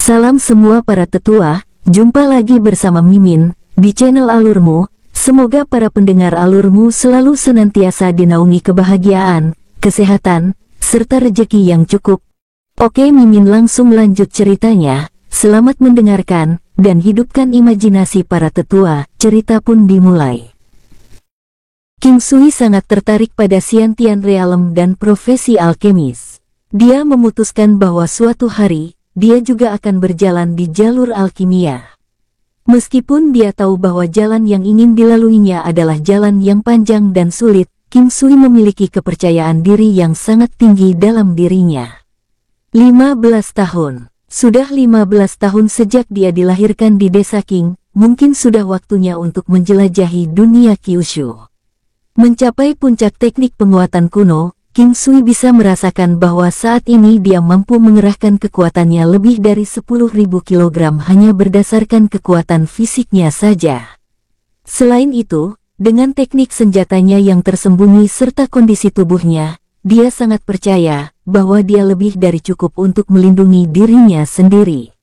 Salam semua para tetua, jumpa lagi bersama Mimin, di channel Alurmu. Semoga para pendengar Alurmu selalu senantiasa dinaungi kebahagiaan, kesehatan, serta rejeki yang cukup. Oke, Mimin langsung lanjut ceritanya. Selamat mendengarkan, dan hidupkan imajinasi para tetua. Cerita pun dimulai. King Sui sangat tertarik pada Xiantian Realm dan profesi alkemis. Dia memutuskan bahwa suatu hari, dia juga akan berjalan di jalur alkimia. Meskipun dia tahu bahwa jalan yang ingin dilaluinya adalah jalan yang panjang dan sulit, King Sui memiliki kepercayaan diri yang sangat tinggi dalam dirinya. 15 tahun. Sudah 15 tahun sejak dia dilahirkan di desa Qing, mungkin sudah waktunya untuk menjelajahi dunia Kyushu. Mencapai puncak teknik penguatan kuno, King Sui bisa merasakan bahwa saat ini dia mampu mengerahkan kekuatannya lebih dari 10.000 kg hanya berdasarkan kekuatan fisiknya saja. Selain itu, dengan teknik senjatanya yang tersembunyi serta kondisi tubuhnya, dia sangat percaya bahwa dia lebih dari cukup untuk melindungi dirinya sendiri.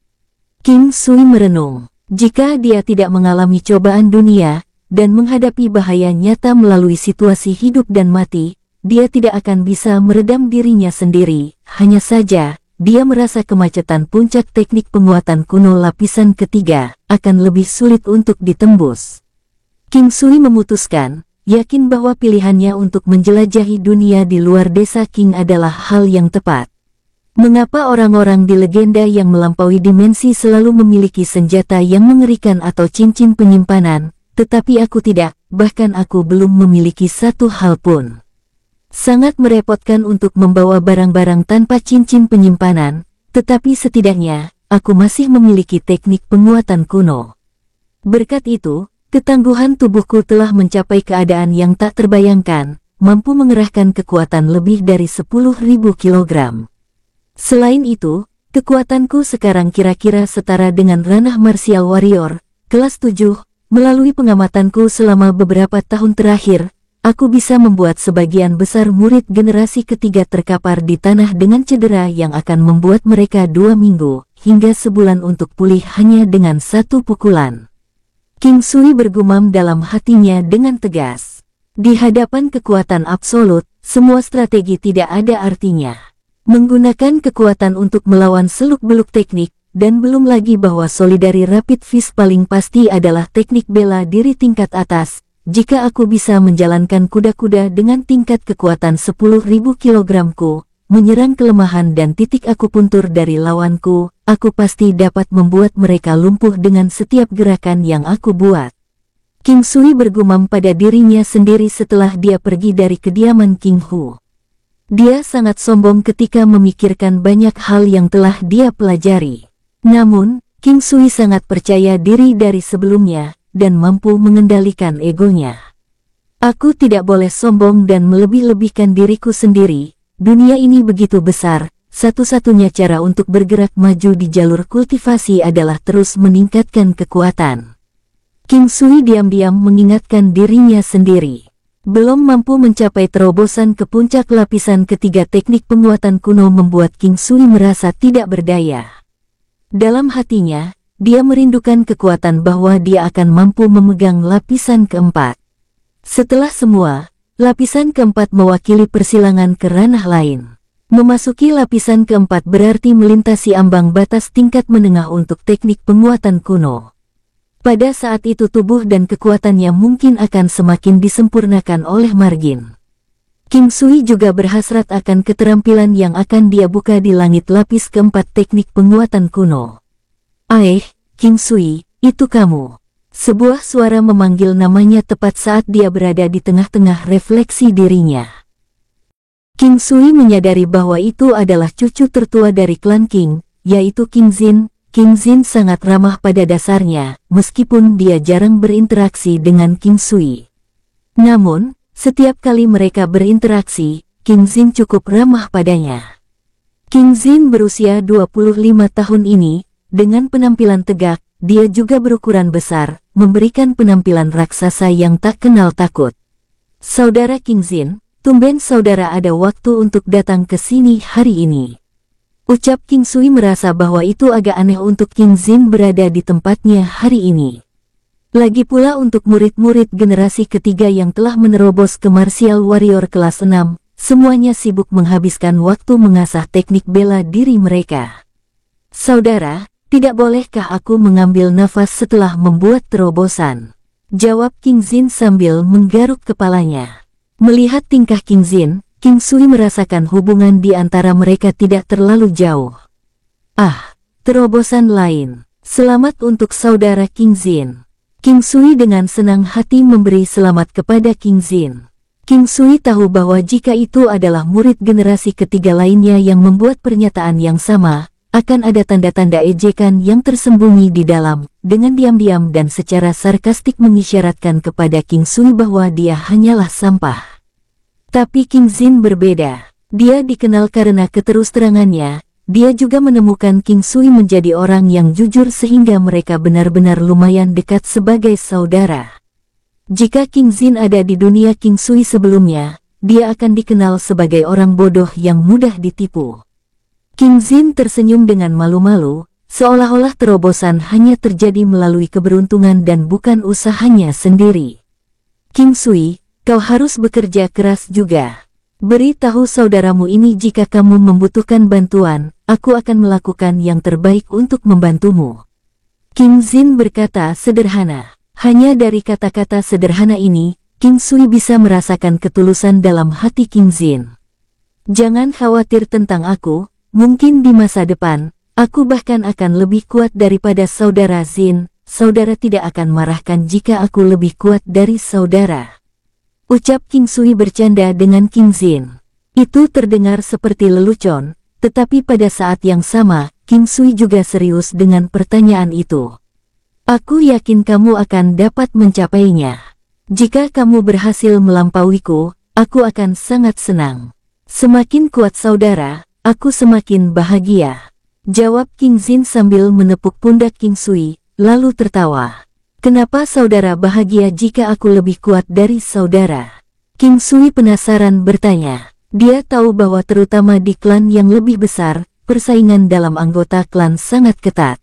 King Sui merenung, jika dia tidak mengalami cobaan dunia dan menghadapi bahaya nyata melalui situasi hidup dan mati, dia tidak akan bisa meredam dirinya sendiri. Hanya saja, dia merasa kemacetan puncak teknik penguatan kuno lapisan ketiga akan lebih sulit untuk ditembus. King Sui memutuskan, yakin bahwa pilihannya untuk menjelajahi dunia di luar desa Qing adalah hal yang tepat. Mengapa orang-orang di legenda yang melampaui dimensi selalu memiliki senjata yang mengerikan atau cincin penyimpanan, tetapi aku tidak, bahkan aku belum memiliki satu hal pun. Sangat merepotkan untuk membawa barang-barang tanpa cincin penyimpanan, tetapi setidaknya, aku masih memiliki teknik penguatan kuno. Berkat itu, ketangguhan tubuhku telah mencapai keadaan yang tak terbayangkan, mampu mengerahkan kekuatan lebih dari 10.000 kg. Selain itu, kekuatanku sekarang kira-kira setara dengan ranah martial warrior, kelas 7, melalui pengamatanku selama beberapa tahun terakhir, aku bisa membuat sebagian besar murid generasi ketiga terkapar di tanah dengan cedera yang akan membuat mereka 2 minggu, hingga sebulan untuk pulih hanya dengan satu pukulan. King Sui bergumam dalam hatinya dengan tegas. Di hadapan kekuatan absolut, semua strategi tidak ada artinya. Menggunakan kekuatan untuk melawan seluk-beluk teknik, dan belum lagi bahwa Solidary Rapid Fist paling pasti adalah teknik bela diri tingkat atas. Jika aku bisa menjalankan kuda-kuda dengan tingkat kekuatan 10.000 kg-ku, menyerang kelemahan dan titik akupuntur dari lawanku, aku pasti dapat membuat mereka lumpuh dengan setiap gerakan yang aku buat. King Sui bergumam pada dirinya sendiri setelah dia pergi dari kediaman King Hu. Dia sangat sombong ketika memikirkan banyak hal yang telah dia pelajari. Namun, King Sui sangat percaya diri dari sebelumnya, dan mampu mengendalikan egonya. Aku tidak boleh sombong dan melebih-lebihkan diriku sendiri. Dunia ini begitu besar, satu-satunya cara untuk bergerak maju di jalur kultivasi adalah terus meningkatkan kekuatan. King Sui diam-diam mengingatkan dirinya sendiri. Belum mampu mencapai terobosan ke puncak lapisan ketiga teknik penguatan kuno membuat King Sui merasa tidak berdaya. Dalam hatinya, dia merindukan kekuatan bahwa dia akan mampu memegang lapisan keempat. Setelah semua, lapisan keempat mewakili persilangan ke ranah lain. Memasuki lapisan keempat berarti melintasi ambang batas tingkat menengah untuk teknik penguatan kuno. Pada saat itu tubuh dan kekuatannya mungkin akan semakin disempurnakan oleh margin. King Sui juga berhasrat akan keterampilan yang akan dia buka di langit lapis keempat teknik penguatan kuno. King Sui, itu kamu. Sebuah suara memanggil namanya tepat saat dia berada di tengah-tengah refleksi dirinya. King Sui menyadari bahwa itu adalah cucu tertua dari klan Qing, yaitu King Xin. King Xin sangat ramah pada dasarnya, meskipun dia jarang berinteraksi dengan King Sui. Namun, setiap kali mereka berinteraksi, King Xin cukup ramah padanya. King Xin berusia 25 tahun ini, dengan penampilan tegak, dia juga berukuran besar, memberikan penampilan raksasa yang tak kenal takut. Saudara King Xin, tumben saudara ada waktu untuk datang ke sini hari ini. Ucap King Sui merasa bahwa itu agak aneh untuk King Jin berada di tempatnya hari ini. Lagi pula untuk murid-murid generasi ketiga yang telah menerobos ke Martial Warrior kelas 6, semuanya sibuk menghabiskan waktu mengasah teknik bela diri mereka. Saudara, tidak bolehkah aku mengambil nafas setelah membuat terobosan? Jawab King Jin sambil menggaruk kepalanya. Melihat tingkah King Jin, King Sui merasakan hubungan di antara mereka tidak terlalu jauh. Ah, terobosan lain. Selamat untuk saudara King Jin. King Sui dengan senang hati memberi selamat kepada King Jin. King Sui tahu bahwa jika itu adalah murid generasi ketiga lainnya yang membuat pernyataan yang sama, akan ada tanda-tanda ejekan yang tersembunyi di dalam, dengan diam-diam dan secara sarkastik mengisyaratkan kepada King Sui bahwa dia hanyalah sampah. Tapi King Jin berbeda. Dia dikenal karena keterus-terangannya. Dia juga menemukan King Sui menjadi orang yang jujur sehingga mereka benar-benar lumayan dekat sebagai saudara. Jika King Jin ada di dunia King Sui sebelumnya, dia akan dikenal sebagai orang bodoh yang mudah ditipu. King Jin tersenyum dengan malu-malu, seolah-olah terobosan hanya terjadi melalui keberuntungan dan bukan usahanya sendiri. King Sui, kau harus bekerja keras juga. Beritahu saudaramu ini jika kamu membutuhkan bantuan, aku akan melakukan yang terbaik untuk membantumu. King Jin berkata sederhana. Hanya dari kata-kata sederhana ini, King Sui bisa merasakan ketulusan dalam hati King Jin. Jangan khawatir tentang aku, mungkin di masa depan, aku bahkan akan lebih kuat daripada saudara Jin. Saudara tidak akan marahkan jika aku lebih kuat dari saudara. Ucap King Sui bercanda dengan King Jin. Itu terdengar seperti lelucon, tetapi pada saat yang sama, King Sui juga serius dengan pertanyaan itu. Aku yakin kamu akan dapat mencapainya. Jika kamu berhasil melampauiku, aku akan sangat senang. Semakin kuat saudara, aku semakin bahagia. Jawab King Jin sambil menepuk pundak King Sui, lalu tertawa. Kenapa saudara bahagia jika aku lebih kuat dari saudara? King Sui penasaran bertanya. Dia tahu bahwa terutama di klan yang lebih besar, persaingan dalam anggota klan sangat ketat.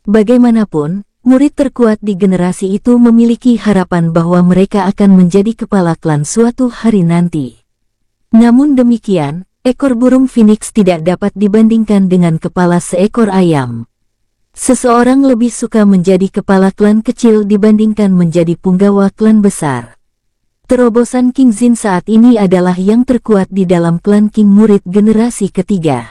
Bagaimanapun, murid terkuat di generasi itu memiliki harapan bahwa mereka akan menjadi kepala klan suatu hari nanti. Namun demikian, ekor burung phoenix tidak dapat dibandingkan dengan kepala seekor ayam. Seseorang lebih suka menjadi kepala klan kecil dibandingkan menjadi punggawa klan besar. Terobosan King Jin saat ini adalah yang terkuat di dalam klan King murid generasi ketiga.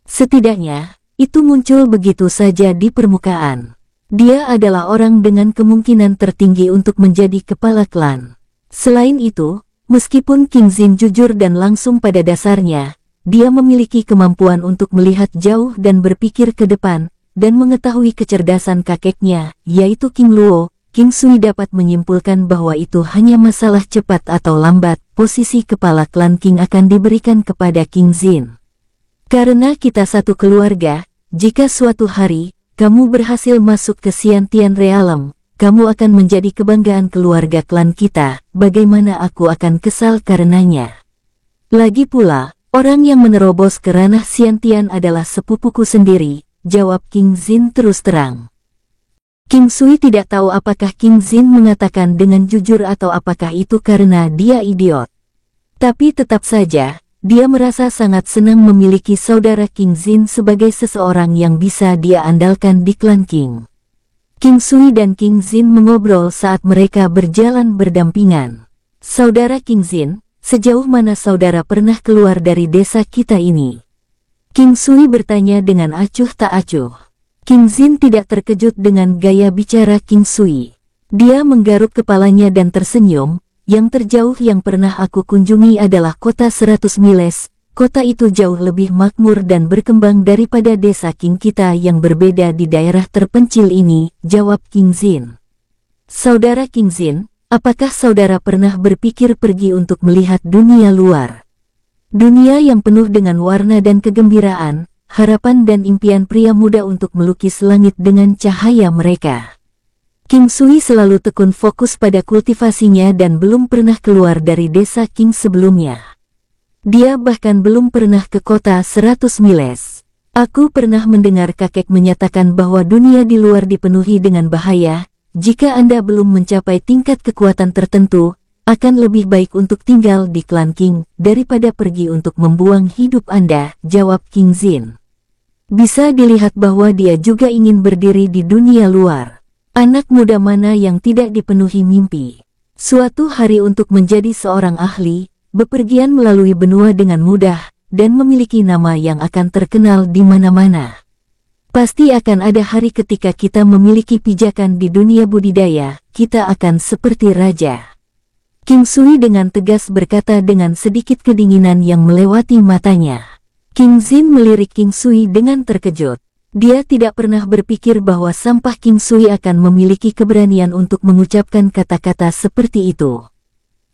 Setidaknya, itu muncul begitu saja di permukaan. Dia adalah orang dengan kemungkinan tertinggi untuk menjadi kepala klan. Selain itu, meskipun King Jin jujur dan langsung pada dasarnya, dia memiliki kemampuan untuk melihat jauh dan berpikir ke depan, dan mengetahui kecerdasan kakeknya, yaitu King Luo. King Sui dapat menyimpulkan bahwa itu hanya masalah cepat atau lambat, posisi kepala klan King akan diberikan kepada King Jin. Karena kita satu keluarga, jika suatu hari, kamu berhasil masuk ke Xiantian Realm, kamu akan menjadi kebanggaan keluarga klan kita, bagaimana aku akan kesal karenanya. Lagi pula, orang yang menerobos ke ranah Xiantian adalah sepupuku sendiri, jawab King Jin terus terang. King Sui tidak tahu apakah King Jin mengatakan dengan jujur atau apakah itu karena dia idiot. Tapi tetap saja, dia merasa sangat senang memiliki saudara King Jin sebagai seseorang yang bisa dia andalkan di klan King. King Sui dan King Jin mengobrol saat mereka berjalan berdampingan. Saudara King Jin, sejauh mana saudara pernah keluar dari desa kita ini? King Sui bertanya dengan acuh tak acuh. King Jin tidak terkejut dengan gaya bicara King Sui. Dia menggaruk kepalanya dan tersenyum. Yang terjauh yang pernah aku kunjungi adalah kota 100 miles. Kota itu jauh lebih makmur dan berkembang daripada desa King kita yang berbeda di daerah terpencil ini, jawab King Jin. Saudara King Jin, apakah saudara pernah berpikir pergi untuk melihat dunia luar? Dunia yang penuh dengan warna dan kegembiraan, harapan dan impian pria muda untuk melukis langit dengan cahaya mereka. King Sui selalu tekun fokus pada kultivasinya dan belum pernah keluar dari desa King sebelumnya. Dia bahkan belum pernah ke kota 100 miles. Aku pernah mendengar kakek menyatakan bahwa dunia di luar dipenuhi dengan bahaya. Jika Anda belum mencapai tingkat kekuatan tertentu, akan lebih baik untuk tinggal di klan King daripada pergi untuk membuang hidup Anda, jawab King Zin. Bisa dilihat bahwa dia juga ingin berdiri di dunia luar. Anak muda mana yang tidak dipenuhi mimpi? Suatu hari untuk menjadi seorang ahli, bepergian melalui benua dengan mudah, dan memiliki nama yang akan terkenal di mana-mana. Pasti akan ada hari ketika kita memiliki pijakan di dunia budidaya, kita akan seperti raja. King Sui dengan tegas berkata dengan sedikit kedinginan yang melewati matanya. King Zin melirik King Sui dengan terkejut. Dia tidak pernah berpikir bahwa sampah King Sui akan memiliki keberanian untuk mengucapkan kata-kata seperti itu.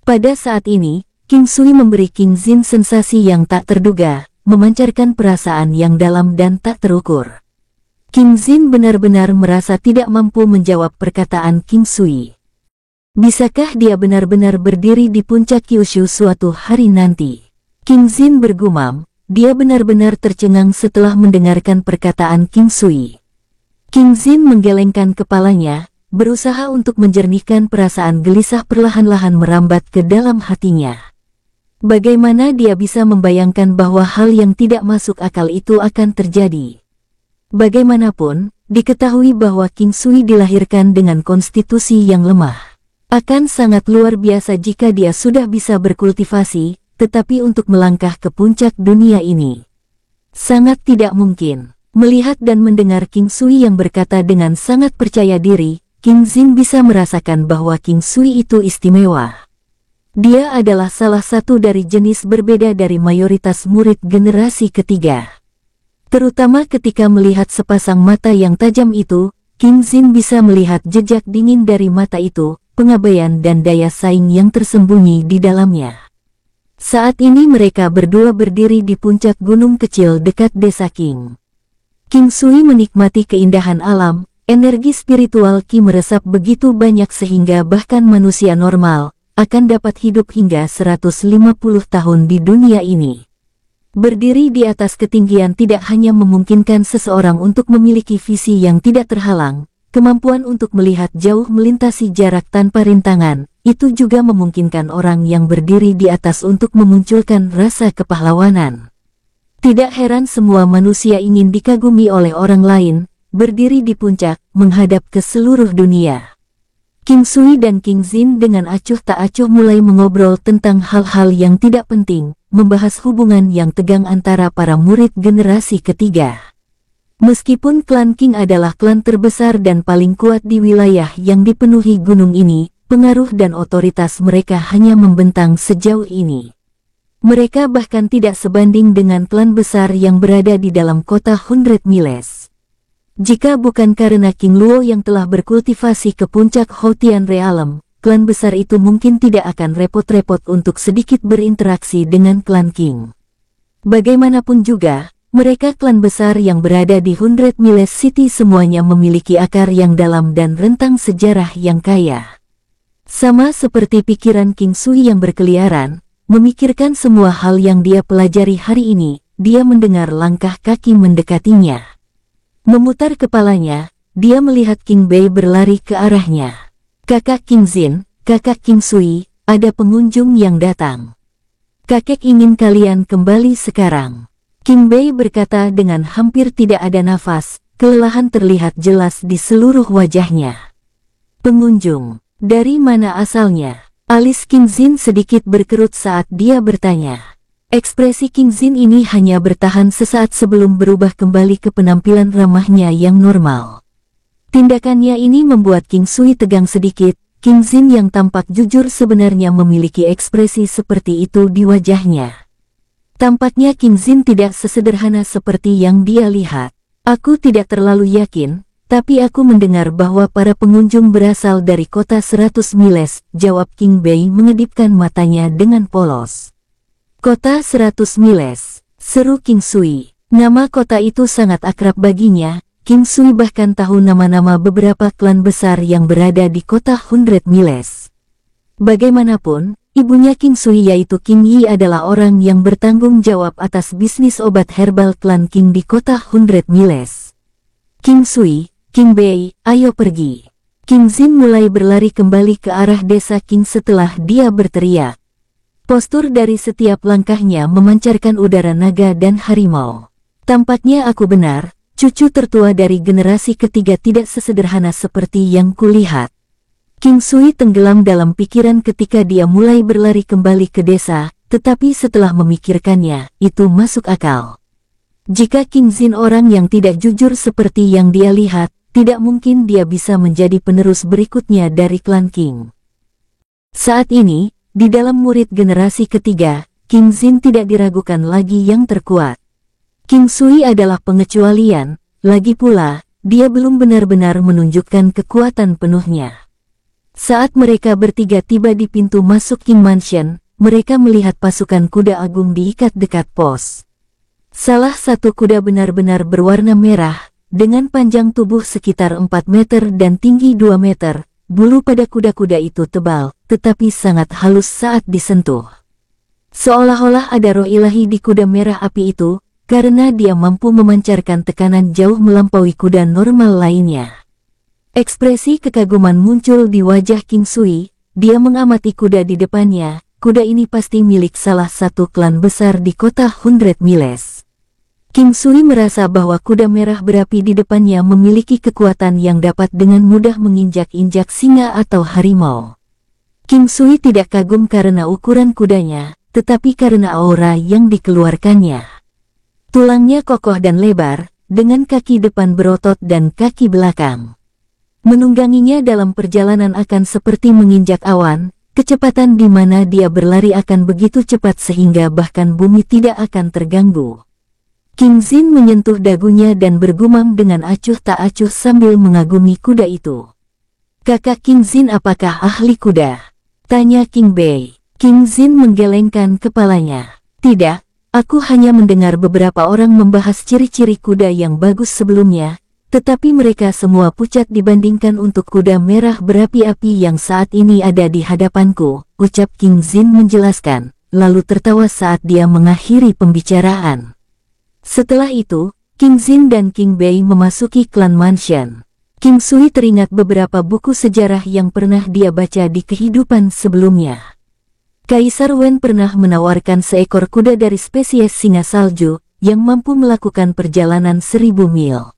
Pada saat ini, King Sui memberi King Zin sensasi yang tak terduga, memancarkan perasaan yang dalam dan tak terukur. King Zin benar-benar merasa tidak mampu menjawab perkataan King Sui. Bisakah dia benar-benar berdiri di puncak Kyushu suatu hari nanti? King Zin bergumam, dia benar-benar tercengang setelah mendengarkan perkataan King Sui. King Zin menggelengkan kepalanya, berusaha untuk menjernihkan perasaan gelisah perlahan-lahan merambat ke dalam hatinya. Bagaimana dia bisa membayangkan bahwa hal yang tidak masuk akal itu akan terjadi? Bagaimanapun, diketahui bahwa King Sui dilahirkan dengan konstitusi yang lemah. Akan sangat luar biasa jika dia sudah bisa berkultivasi, tetapi untuk melangkah ke puncak dunia ini sangat tidak mungkin. Melihat dan mendengar King Sui yang berkata dengan sangat percaya diri, King Zin bisa merasakan bahwa King Sui itu istimewa. Dia adalah salah satu dari jenis berbeda dari mayoritas murid generasi ketiga. Terutama ketika melihat sepasang mata yang tajam itu, King Zin bisa melihat jejak dingin dari mata itu, pengabaian dan daya saing yang tersembunyi di dalamnya. Saat ini mereka berdua berdiri di puncak gunung kecil dekat desa King. King Sui menikmati keindahan alam, energi spiritual Qi meresap begitu banyak sehingga bahkan manusia normal akan dapat hidup hingga 150 tahun di dunia ini. Berdiri di atas ketinggian tidak hanya memungkinkan seseorang untuk memiliki visi yang tidak terhalang, kemampuan untuk melihat jauh melintasi jarak tanpa rintangan, itu juga memungkinkan orang yang berdiri di atas untuk memunculkan rasa kepahlawanan. Tidak heran semua manusia ingin dikagumi oleh orang lain, berdiri di puncak, menghadap ke seluruh dunia. King Sui dan King Zin dengan acuh tak acuh mulai mengobrol tentang hal-hal yang tidak penting, membahas hubungan yang tegang antara para murid generasi ketiga. Meskipun klan King adalah klan terbesar dan paling kuat di wilayah yang dipenuhi gunung ini, pengaruh dan otoritas mereka hanya membentang sejauh ini. Mereka bahkan tidak sebanding dengan klan besar yang berada di dalam kota 100 Miles. Jika bukan karena King Luo yang telah berkultivasi ke puncak Houtian Realm, klan besar itu mungkin tidak akan repot-repot untuk sedikit berinteraksi dengan klan King. Bagaimanapun juga, mereka klan besar yang berada di 100 Miles City semuanya memiliki akar yang dalam dan rentang sejarah yang kaya. Sama seperti pikiran King Sui yang berkeliaran, memikirkan semua hal yang dia pelajari hari ini, dia mendengar langkah kaki mendekatinya. Memutar kepalanya, dia melihat King Bei berlari ke arahnya. Kakak King Zin, kakak King Sui, ada pengunjung yang datang. Kakek ingin kalian kembali sekarang. King Bei berkata dengan hampir tidak ada nafas, kelelahan terlihat jelas di seluruh wajahnya. Pengunjung, dari mana asalnya? Alis King Zin sedikit berkerut saat dia bertanya. Ekspresi King Zin ini hanya bertahan sesaat sebelum berubah kembali ke penampilan ramahnya yang normal. Tindakannya ini membuat King Sui tegang sedikit. King Zin yang tampak jujur sebenarnya memiliki ekspresi seperti itu di wajahnya. Tampaknya King Zin tidak sesederhana seperti yang dia lihat. Aku tidak terlalu yakin, tapi aku mendengar bahwa para pengunjung berasal dari kota 100 Miles, jawab King Bei mengedipkan matanya dengan polos. Kota 100 Miles, seru King Sui. Nama kota itu sangat akrab baginya. King Sui bahkan tahu nama-nama beberapa klan besar yang berada di kota 100 Miles. Bagaimanapun, ibunya King Sui yaitu King Yi adalah orang yang bertanggung jawab atas bisnis obat herbal klan King di kota 100 Miles. King Sui, King Bei, ayo pergi. King Zin mulai berlari kembali ke arah desa King setelah dia berteriak. Postur dari setiap langkahnya memancarkan udara naga dan harimau. Tampaknya aku benar, cucu tertua dari generasi ketiga tidak sesederhana seperti yang kulihat. King Sui tenggelam dalam pikiran ketika dia mulai berlari kembali ke desa, tetapi setelah memikirkannya, itu masuk akal. Jika King Zin orang yang tidak jujur seperti yang dia lihat, tidak mungkin dia bisa menjadi penerus berikutnya dari klan King. Saat ini, di dalam murid generasi ketiga, King Zin tidak diragukan lagi yang terkuat. King Sui adalah pengecualian, lagi pula, dia belum benar-benar menunjukkan kekuatan penuhnya. Saat mereka bertiga tiba di pintu masuk King Mansion, mereka melihat pasukan kuda agung diikat dekat pos. Salah satu kuda benar-benar berwarna merah, dengan panjang tubuh sekitar 4 meter dan tinggi 2 meter, bulu pada kuda-kuda itu tebal, tetapi sangat halus saat disentuh. Seolah-olah ada roh ilahi di kuda merah api itu, karena dia mampu memancarkan tekanan jauh melampaui kuda normal lainnya. Ekspresi kekaguman muncul di wajah King Sui, dia mengamati kuda di depannya, kuda ini pasti milik salah satu klan besar di kota 100 Miles. King Sui merasa bahwa kuda merah berapi di depannya memiliki kekuatan yang dapat dengan mudah menginjak-injak singa atau harimau. King Sui tidak kagum karena ukuran kudanya, tetapi karena aura yang dikeluarkannya. Tulangnya kokoh dan lebar, dengan kaki depan berotot dan kaki belakang. Menungganginya dalam perjalanan akan seperti menginjak awan, kecepatan di mana dia berlari akan begitu cepat sehingga bahkan bumi tidak akan terganggu. King Zin menyentuh dagunya dan bergumam dengan acuh tak acuh sambil mengagumi kuda itu. Kakak King Zin apakah ahli kuda? Tanya King Bei. King Zin menggelengkan kepalanya. Tidak, aku hanya mendengar beberapa orang membahas ciri-ciri kuda yang bagus sebelumnya, tetapi mereka semua pucat dibandingkan untuk kuda merah berapi-api yang saat ini ada di hadapanku, ucap King Zin menjelaskan, lalu tertawa saat dia mengakhiri pembicaraan. Setelah itu, King Zin dan King Bei memasuki klan Mansion. King Sui teringat beberapa buku sejarah yang pernah dia baca di kehidupan sebelumnya. Kaisar Wen pernah menawarkan seekor kuda dari spesies singa salju, yang mampu melakukan perjalanan 1000 mil.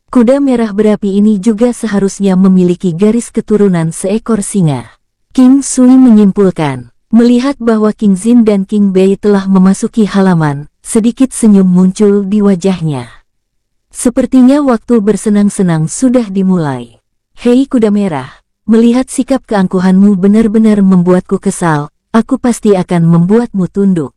Kuda merah berapi ini juga seharusnya memiliki garis keturunan seekor singa. King Sui menyimpulkan, melihat bahwa King Zin dan King Bei telah memasuki halaman, sedikit senyum muncul di wajahnya. Sepertinya waktu bersenang-senang sudah dimulai. Hei kuda merah, melihat sikap keangkuhanmu benar-benar membuatku kesal, aku pasti akan membuatmu tunduk.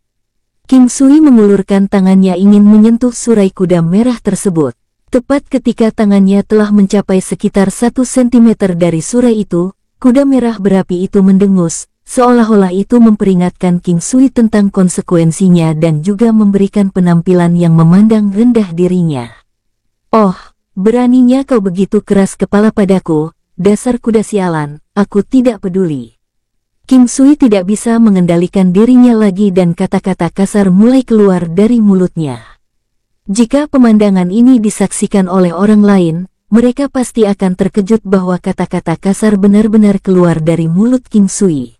King Sui mengulurkan tangannya ingin menyentuh surai kuda merah tersebut. Tepat ketika tangannya telah mencapai sekitar 1 cm dari surai itu, kuda merah berapi itu mendengus, seolah-olah itu memperingatkan King Sui tentang konsekuensinya dan juga memberikan penampilan yang memandang rendah dirinya. Oh, beraninya kau begitu keras kepala padaku, dasar kuda sialan, aku tidak peduli. King Sui tidak bisa mengendalikan dirinya lagi dan kata-kata kasar mulai keluar dari mulutnya. Jika pemandangan ini disaksikan oleh orang lain, mereka pasti akan terkejut bahwa kata-kata kasar benar-benar keluar dari mulut King Sui.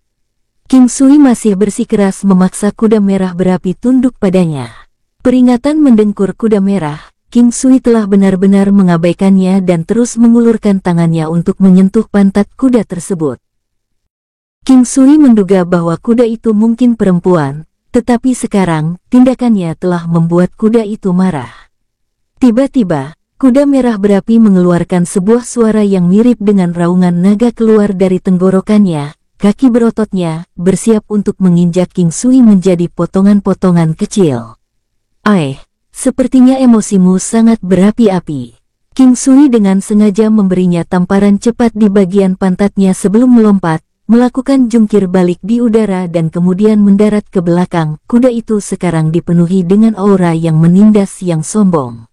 King Sui masih bersikeras memaksa kuda merah berapi tunduk padanya. Peringatan mendengkur kuda merah, King Sui telah benar-benar mengabaikannya dan terus mengulurkan tangannya untuk menyentuh pantat kuda tersebut. King Sui menduga bahwa kuda itu mungkin perempuan, tetapi sekarang, tindakannya telah membuat kuda itu marah. Tiba-tiba, kuda merah berapi mengeluarkan sebuah suara yang mirip dengan raungan naga keluar dari tenggorokannya, kaki berototnya, bersiap untuk menginjak King Sui menjadi potongan-potongan kecil. Sepertinya emosimu sangat berapi-api. King Sui dengan sengaja memberinya tamparan cepat di bagian pantatnya sebelum melompat, melakukan jungkir balik di udara dan kemudian mendarat ke belakang. Kuda itu sekarang dipenuhi dengan aura yang menindas yang sombong.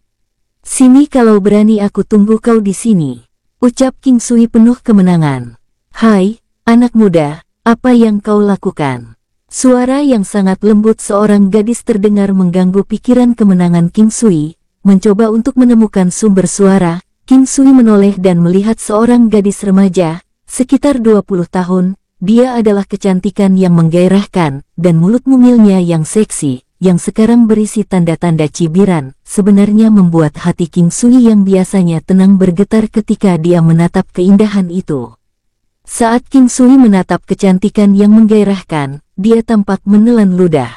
Sini kalau berani, aku tunggu kau di sini, ucap King Sui penuh kemenangan. Hai, anak muda, Apa yang kau lakukan? Suara yang sangat lembut seorang gadis terdengar mengganggu pikiran kemenangan King Sui. Mencoba untuk menemukan sumber suara, King Sui menoleh dan melihat seorang gadis remaja, sekitar 20 tahun. Dia adalah kecantikan yang menggairahkan, dan mulut mungilnya yang seksi, yang sekarang berisi tanda-tanda cibiran, sebenarnya membuat hati King Sui yang biasanya tenang bergetar ketika dia menatap keindahan itu. Saat King Sui menatap kecantikan yang menggairahkan, dia tampak menelan ludah.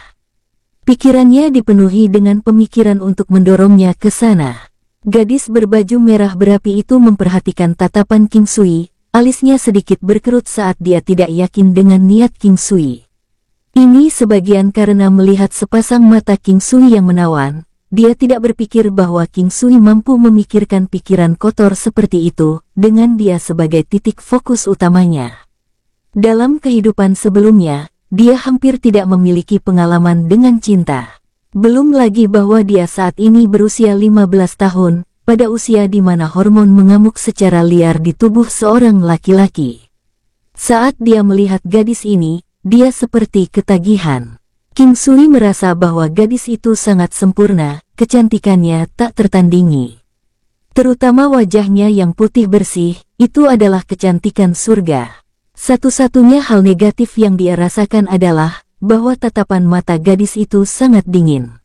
Pikirannya dipenuhi dengan pemikiran untuk mendorongnya ke sana. Gadis berbaju merah berapi itu memperhatikan tatapan King Sui, alisnya sedikit berkerut saat dia tidak yakin dengan niat King Sui. Ini sebagian karena melihat sepasang mata King Sui yang menawan. Dia tidak berpikir bahwa King Sui mampu memikirkan pikiran kotor seperti itu, dengan dia sebagai titik fokus utamanya. Dalam kehidupan sebelumnya, dia hampir tidak memiliki pengalaman dengan cinta. Belum lagi bahwa dia saat ini berusia 15 tahun, pada usia di mana hormon mengamuk secara liar di tubuh seorang laki-laki. Saat dia melihat gadis ini, dia seperti ketagihan. King Sui merasa bahwa gadis itu sangat sempurna, kecantikannya tak tertandingi. Terutama wajahnya yang putih bersih, itu adalah kecantikan surga. Satu-satunya hal negatif yang dia rasakan adalah bahwa tatapan mata gadis itu sangat dingin.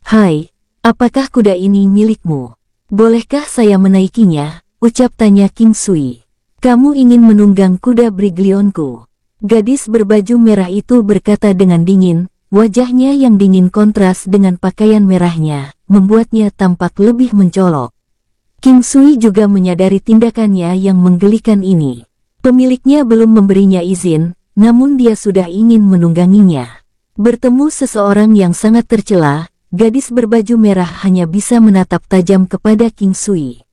"Hai, apakah kuda ini milikmu? Bolehkah saya menaikinya?" ucap tanya King Sui. "Kamu ingin menunggang kuda Briglionku?" Gadis berbaju merah itu berkata dengan dingin. Wajahnya yang dingin kontras dengan pakaian merahnya, membuatnya tampak lebih mencolok. King Sui juga menyadari tindakannya yang menggelikan ini. Pemiliknya belum memberinya izin, namun dia sudah ingin menungganginya. Bertemu seseorang yang sangat tercela, gadis berbaju merah hanya bisa menatap tajam kepada King Sui.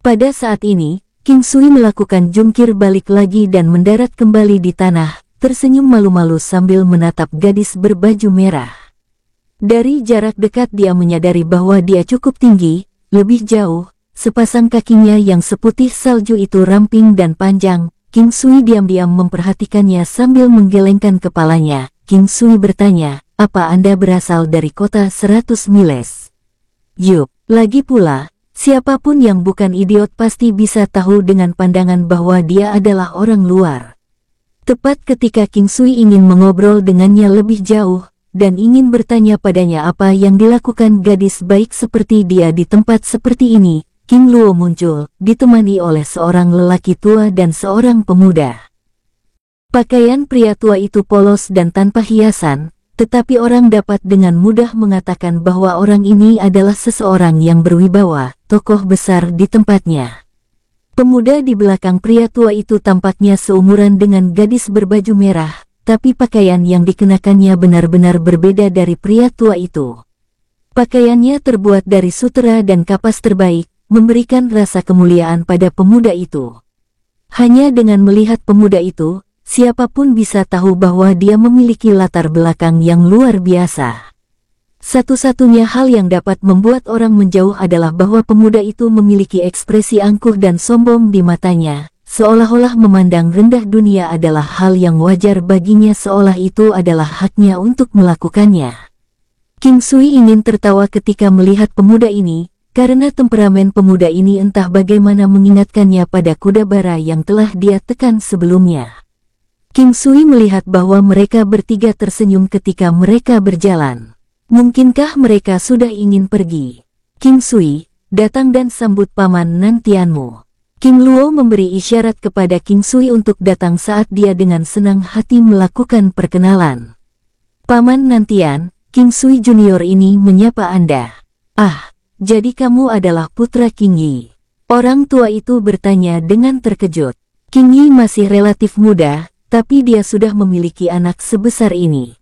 Pada saat ini, King Sui melakukan jungkir balik lagi dan mendarat kembali di tanah, tersenyum malu-malu sambil menatap gadis berbaju merah. Dari jarak dekat dia menyadari bahwa dia cukup tinggi, lebih jauh, sepasang kakinya yang seputih salju itu ramping dan panjang. King Sui diam-diam memperhatikannya sambil menggelengkan kepalanya. King Sui bertanya, "Apa Anda berasal dari kota 100 miles?" "Yup, lagi pula, siapapun yang bukan idiot pasti bisa tahu dengan pandangan bahwa dia adalah orang luar." Tepat ketika King Sui ingin mengobrol dengannya lebih jauh, dan ingin bertanya padanya apa yang dilakukan gadis baik seperti dia di tempat seperti ini, King Luo muncul, ditemani oleh seorang lelaki tua dan seorang pemuda. Pakaian pria tua itu polos dan tanpa hiasan, tetapi orang dapat dengan mudah mengatakan bahwa orang ini adalah seseorang yang berwibawa, tokoh besar di tempatnya. Pemuda di belakang pria tua itu tampaknya seumuran dengan gadis berbaju merah, tapi pakaian yang dikenakannya benar-benar berbeda dari pria tua itu. Pakaiannya terbuat dari sutera dan kapas terbaik, memberikan rasa kemuliaan pada pemuda itu. Hanya dengan melihat pemuda itu, siapapun bisa tahu bahwa dia memiliki latar belakang yang luar biasa. Satu-satunya hal yang dapat membuat orang menjauh adalah bahwa pemuda itu memiliki ekspresi angkuh dan sombong di matanya, seolah-olah memandang rendah dunia adalah hal yang wajar baginya seolah itu adalah haknya untuk melakukannya. King Sui ingin tertawa ketika melihat pemuda ini, karena temperamen pemuda ini entah bagaimana mengingatkannya pada kuda bara yang telah dia tekan sebelumnya. King Sui melihat bahwa mereka bertiga tersenyum ketika mereka berjalan. Mungkinkah mereka sudah ingin pergi? "King Sui, datang dan sambut paman nantianmu." King Luo memberi isyarat kepada King Sui untuk datang saat dia dengan senang hati melakukan perkenalan. "Paman nantian, King Sui Junior ini menyapa Anda." "Ah, jadi kamu adalah putra King Yi?" Orang tua itu bertanya dengan terkejut. King Yi masih relatif muda, tapi dia sudah memiliki anak sebesar ini.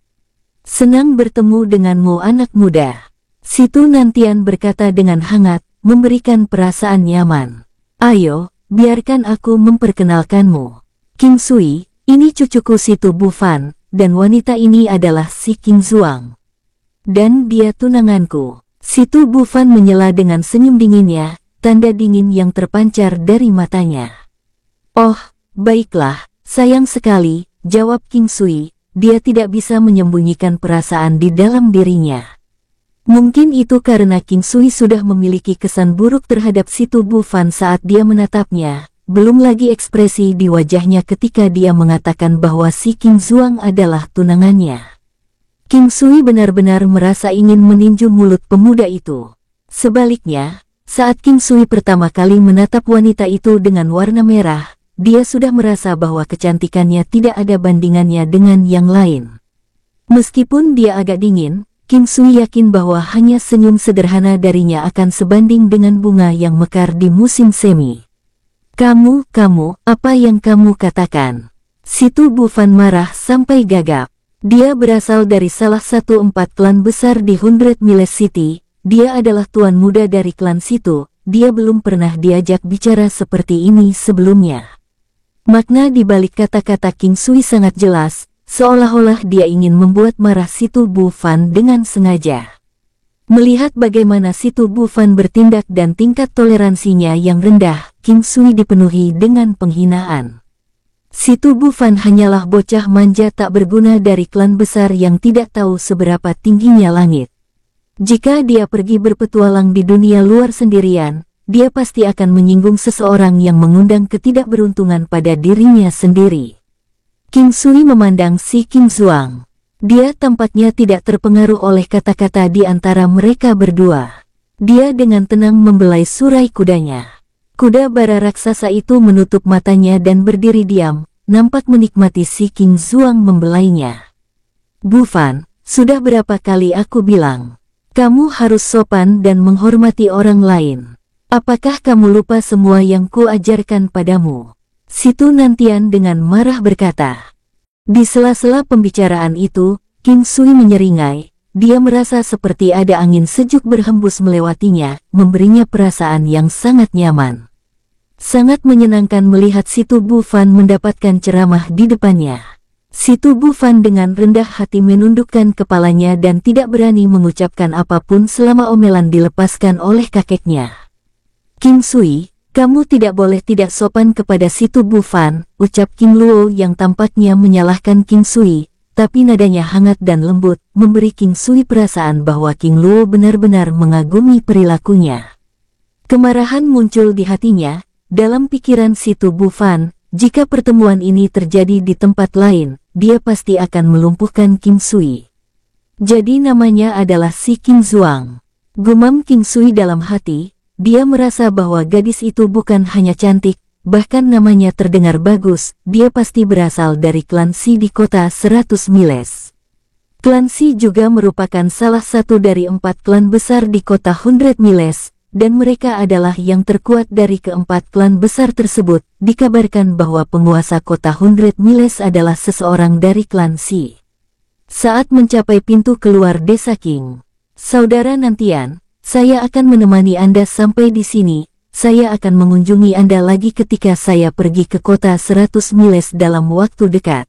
"Senang bertemu denganmu anak muda." Situ Nantian berkata dengan hangat, memberikan perasaan nyaman. "Ayo, biarkan aku memperkenalkanmu. King Sui, ini cucuku Situ Bufan, dan wanita ini adalah si King Zuang. Dan dia tunanganku." Situ Bufan menyela dengan senyum dinginnya, tanda dingin yang terpancar dari matanya. "Oh, baiklah, sayang sekali, jawab King Sui, dia tidak bisa menyembunyikan perasaan di dalam dirinya. Mungkin itu karena King Sui sudah memiliki kesan buruk terhadap si Tu Bufan saat dia menatapnya, belum lagi ekspresi di wajahnya ketika dia mengatakan bahwa si King Zuang adalah tunangannya. King Sui benar-benar merasa ingin meninju mulut pemuda itu. Sebaliknya, saat King Sui pertama kali menatap wanita itu dengan warna merah, dia sudah merasa bahwa kecantikannya tidak ada bandingannya dengan yang lain. Meskipun dia agak dingin, King Sui yakin bahwa hanya senyum sederhana darinya akan sebanding dengan bunga yang mekar di musim semi. Kamu, apa yang kamu katakan? Si Tu Bufan marah sampai gagap. Dia berasal dari salah satu 4 klan besar di 100 Miles City, dia adalah tuan muda dari klan situ, dia belum pernah diajak bicara seperti ini sebelumnya. Makna di balik kata-kata King Sui sangat jelas, seolah-olah dia ingin membuat marah si Tu Bufan dengan sengaja. Melihat bagaimana si Tu Bufan bertindak dan tingkat toleransinya yang rendah, King Sui dipenuhi dengan penghinaan. Si Tu Bufan hanyalah bocah manja tak berguna dari klan besar yang tidak tahu seberapa tingginya langit. Jika dia pergi berpetualang di dunia luar sendirian, dia pasti akan menyinggung seseorang yang mengundang ketidakberuntungan pada dirinya sendiri. King Sui memandang si King Zuang. Dia tampaknya tidak terpengaruh oleh kata-kata di antara mereka berdua. Dia dengan tenang membelai surai kudanya. Kuda bara raksasa itu menutup matanya dan berdiri diam, nampak menikmati si King Zuang membelainya. Bufan, sudah berapa kali aku bilang, kamu harus sopan dan menghormati orang lain. Apakah kamu lupa semua yang kuajarkan padamu? Si Tu Nantian dengan marah berkata. Di sela-sela pembicaraan itu, King Sui menyeringai. Dia merasa seperti ada angin sejuk berhembus melewatinya, memberinya perasaan yang sangat nyaman. Sangat menyenangkan melihat si Tu Bufan mendapatkan ceramah di depannya. Si Tu Bufan dengan rendah hati menundukkan kepalanya dan tidak berani mengucapkan apapun selama omelan dilepaskan oleh kakeknya. King Sui, kamu tidak boleh tidak sopan kepada si Tu Bufan, ucap King Luo yang tampaknya menyalahkan King Sui, tapi nadanya hangat dan lembut, memberi King Sui perasaan bahwa King Luo benar-benar mengagumi perilakunya. Kemarahan muncul di hatinya, dalam pikiran si Tu Bufan, jika pertemuan ini terjadi di tempat lain, dia pasti akan melumpuhkan King Sui. Jadi namanya adalah si King Zuang. Gumam King Sui dalam hati. Dia merasa bahwa gadis itu bukan hanya cantik, bahkan namanya terdengar bagus, dia pasti berasal dari klan Si di kota 100 Miles. Klan Si juga merupakan salah satu dari 4 klan besar di kota 100 Miles, dan mereka adalah yang terkuat dari keempat klan besar tersebut. Dikabarkan bahwa penguasa kota 100 Miles adalah seseorang dari klan Si. Saat mencapai pintu keluar desa King, Saudara Nantian, saya akan menemani Anda sampai di sini. Saya akan mengunjungi Anda lagi ketika saya pergi ke kota 100 Miles dalam waktu dekat.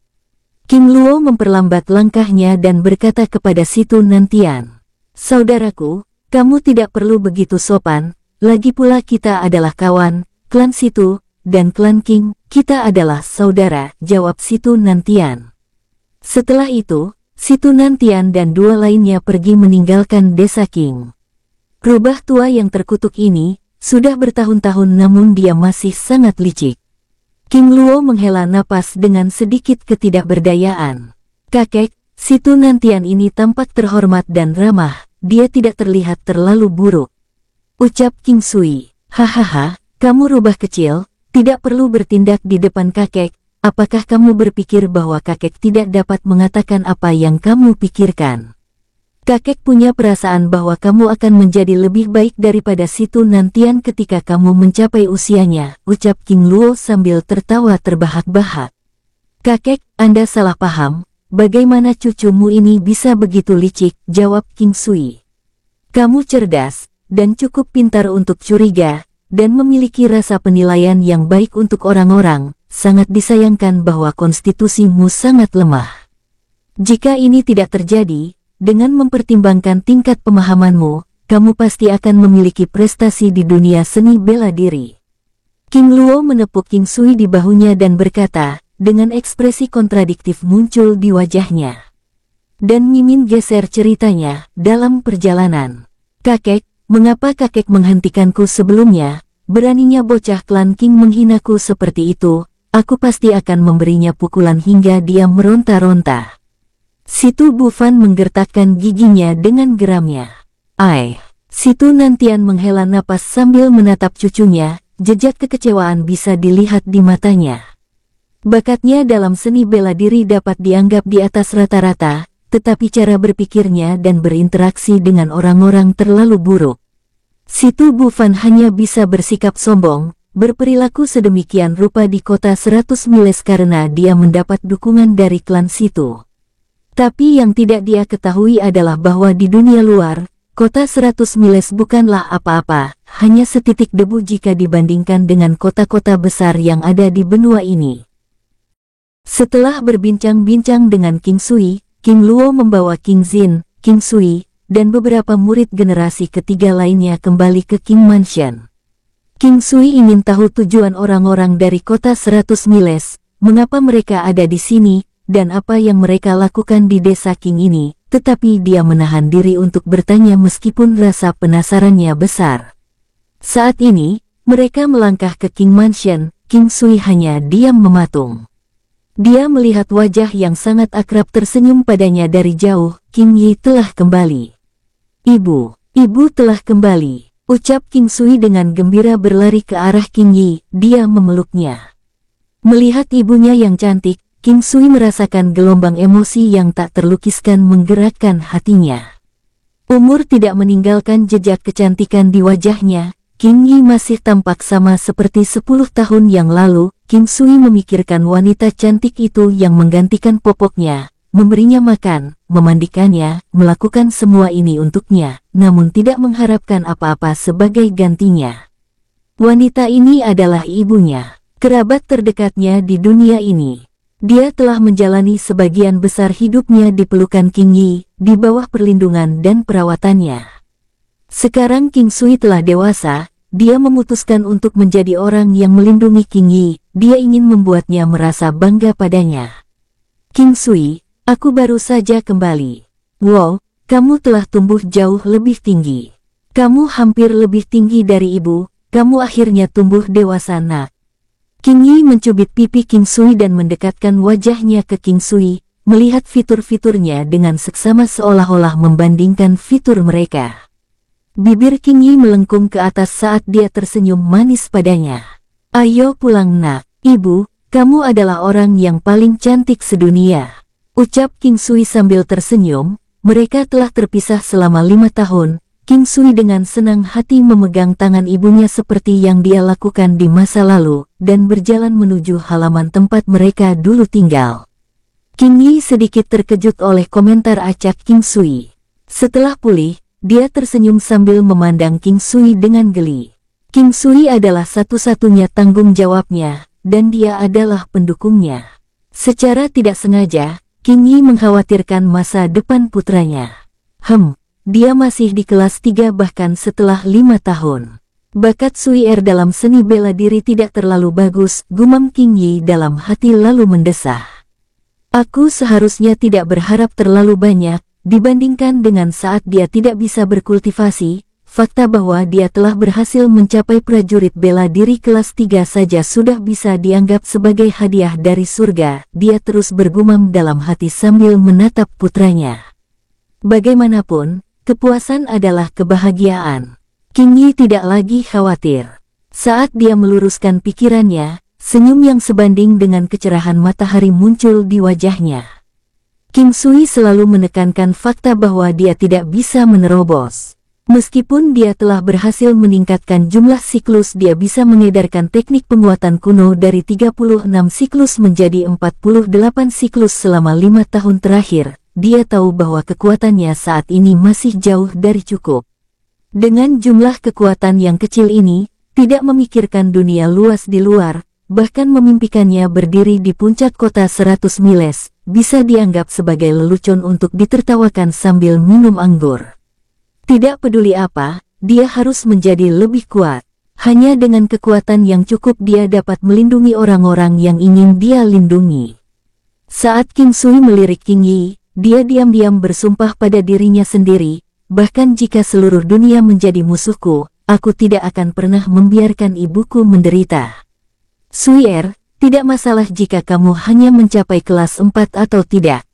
King Luo memperlambat langkahnya dan berkata kepada si Tu Nantian. Saudaraku, kamu tidak perlu begitu sopan, lagi pula kita adalah kawan, klan situ, dan klan King, kita adalah saudara, jawab si Tu Nantian. Setelah itu, si Tu Nantian dan 2 lainnya pergi meninggalkan desa King. Rubah tua yang terkutuk ini, sudah bertahun-tahun namun dia masih sangat licik. King Luo menghela napas dengan sedikit ketidakberdayaan. Kakek, si Tu Nantian ini tampak terhormat dan ramah, dia tidak terlihat terlalu buruk. Ucap King Sui, hahaha, kamu rubah kecil, tidak perlu bertindak di depan kakek, apakah kamu berpikir bahwa kakek tidak dapat mengatakan apa yang kamu pikirkan? Kakek punya perasaan bahwa kamu akan menjadi lebih baik daripada si Tu Nantian ketika kamu mencapai usianya, ucap King Luo sambil tertawa terbahak-bahak. Kakek, Anda salah paham, bagaimana cucumu ini bisa begitu licik, jawab King Sui. Kamu cerdas, dan cukup pintar untuk curiga, dan memiliki rasa penilaian yang baik untuk orang-orang, sangat disayangkan bahwa konstitusimu sangat lemah. Jika ini tidak terjadi, dengan mempertimbangkan tingkat pemahamanmu, kamu pasti akan memiliki prestasi di dunia seni bela diri. King Luo menepuk King Sui di bahunya dan berkata, dengan ekspresi kontradiktif muncul di wajahnya. Dan Mimin geser ceritanya dalam perjalanan. Kakek, mengapa kakek menghentikanku sebelumnya? Beraninya bocah klan King menghinaku seperti itu, aku pasti akan memberinya pukulan hingga dia meronta-ronta. Situ Bufan menggertakkan giginya dengan geramnya. Situ Nantian menghela napas sambil menatap cucunya, jejak kekecewaan bisa dilihat di matanya. Bakatnya dalam seni bela diri dapat dianggap di atas rata-rata, tetapi cara berpikirnya dan berinteraksi dengan orang-orang terlalu buruk. Situ Bufan hanya bisa bersikap sombong, berperilaku sedemikian rupa di kota 100 miles karena dia mendapat dukungan dari klan Situ. Tapi yang tidak dia ketahui adalah bahwa di dunia luar, kota 100 miles bukanlah apa-apa, hanya setitik debu jika dibandingkan dengan kota-kota besar yang ada di benua ini. Setelah berbincang-bincang dengan King Sui, King Luo membawa King Zin, King Sui, dan beberapa murid generasi ketiga lainnya kembali ke King Mansion. King Sui ingin tahu tujuan orang-orang dari kota 100 miles, mengapa mereka ada di sini, dan apa yang mereka lakukan di desa King ini, tetapi dia menahan diri untuk bertanya meskipun rasa penasarannya besar. Saat ini, mereka melangkah ke King Mansion, King Sui hanya diam mematung. Dia melihat wajah yang sangat akrab tersenyum padanya dari jauh, King Yi telah kembali. Ibu telah kembali, ucap King Sui dengan gembira berlari ke arah King Yi, dia memeluknya. Melihat ibunya yang cantik, King Sui merasakan gelombang emosi yang tak terlukiskan menggerakkan hatinya. Umur tidak meninggalkan jejak kecantikan di wajahnya, King Yi masih tampak sama seperti 10 tahun yang lalu. King Sui memikirkan wanita cantik itu yang menggantikan popoknya, memberinya makan, memandikannya, melakukan semua ini untuknya, namun tidak mengharapkan apa-apa sebagai gantinya. Wanita ini adalah ibunya, kerabat terdekatnya di dunia ini. Dia telah menjalani sebagian besar hidupnya di pelukan King Yi, di bawah perlindungan dan perawatannya. Sekarang King Sui telah dewasa, dia memutuskan untuk menjadi orang yang melindungi King Yi, dia ingin membuatnya merasa bangga padanya. King Sui, aku baru saja kembali. Wow, kamu telah tumbuh jauh lebih tinggi. Kamu hampir lebih tinggi dari ibu, kamu akhirnya tumbuh dewasa nak. King Yi mencubit pipi King Sui dan mendekatkan wajahnya ke King Sui, melihat fitur-fiturnya dengan seksama seolah-olah membandingkan fitur mereka. Bibir King Yi melengkung ke atas saat dia tersenyum manis padanya. Ayo pulang nak, ibu, kamu adalah orang yang paling cantik sedunia. Ucap King Sui sambil tersenyum, mereka telah terpisah selama 5 tahun. King Sui dengan senang hati memegang tangan ibunya seperti yang dia lakukan di masa lalu, dan berjalan menuju halaman tempat mereka dulu tinggal. King Yi sedikit terkejut oleh komentar acak King Sui. Setelah pulih, dia tersenyum sambil memandang King Sui dengan geli. King Sui adalah satu-satunya tanggung jawabnya, dan dia adalah pendukungnya. Secara tidak sengaja, King Yi mengkhawatirkan masa depan putranya. Dia masih di kelas 3 bahkan setelah 5 tahun. Bakat Sui dalam seni bela diri tidak terlalu bagus, gumam King Yi dalam hati lalu mendesah. Aku seharusnya tidak berharap terlalu banyak, dibandingkan dengan saat dia tidak bisa berkultivasi. Fakta bahwa dia telah berhasil mencapai prajurit bela diri kelas 3 saja sudah bisa dianggap sebagai hadiah dari surga, dia terus bergumam dalam hati sambil menatap putranya. Bagaimanapun, kepuasan adalah kebahagiaan. King Yi tidak lagi khawatir. Saat dia meluruskan pikirannya, senyum yang sebanding dengan kecerahan matahari muncul di wajahnya. King Sui selalu menekankan fakta bahwa dia tidak bisa menerobos. Meskipun dia telah berhasil meningkatkan jumlah siklus, dia bisa mengedarkan teknik penguatan kuno dari 36 siklus menjadi 48 siklus selama 5 tahun terakhir. Dia tahu bahwa kekuatannya saat ini masih jauh dari cukup. Dengan jumlah kekuatan yang kecil ini, tidak memikirkan dunia luas di luar, bahkan memimpikannya berdiri di puncak kota 100 miles, bisa dianggap sebagai lelucon untuk ditertawakan sambil minum anggur. Tidak peduli apa, dia harus menjadi lebih kuat. Hanya dengan kekuatan yang cukup dia dapat melindungi orang-orang yang ingin dia lindungi. Saat King Sui melirik King Yi, dia diam-diam bersumpah pada dirinya sendiri, bahkan jika seluruh dunia menjadi musuhku, aku tidak akan pernah membiarkan ibuku menderita. Suier, tidak masalah jika kamu hanya mencapai kelas 4 atau tidak.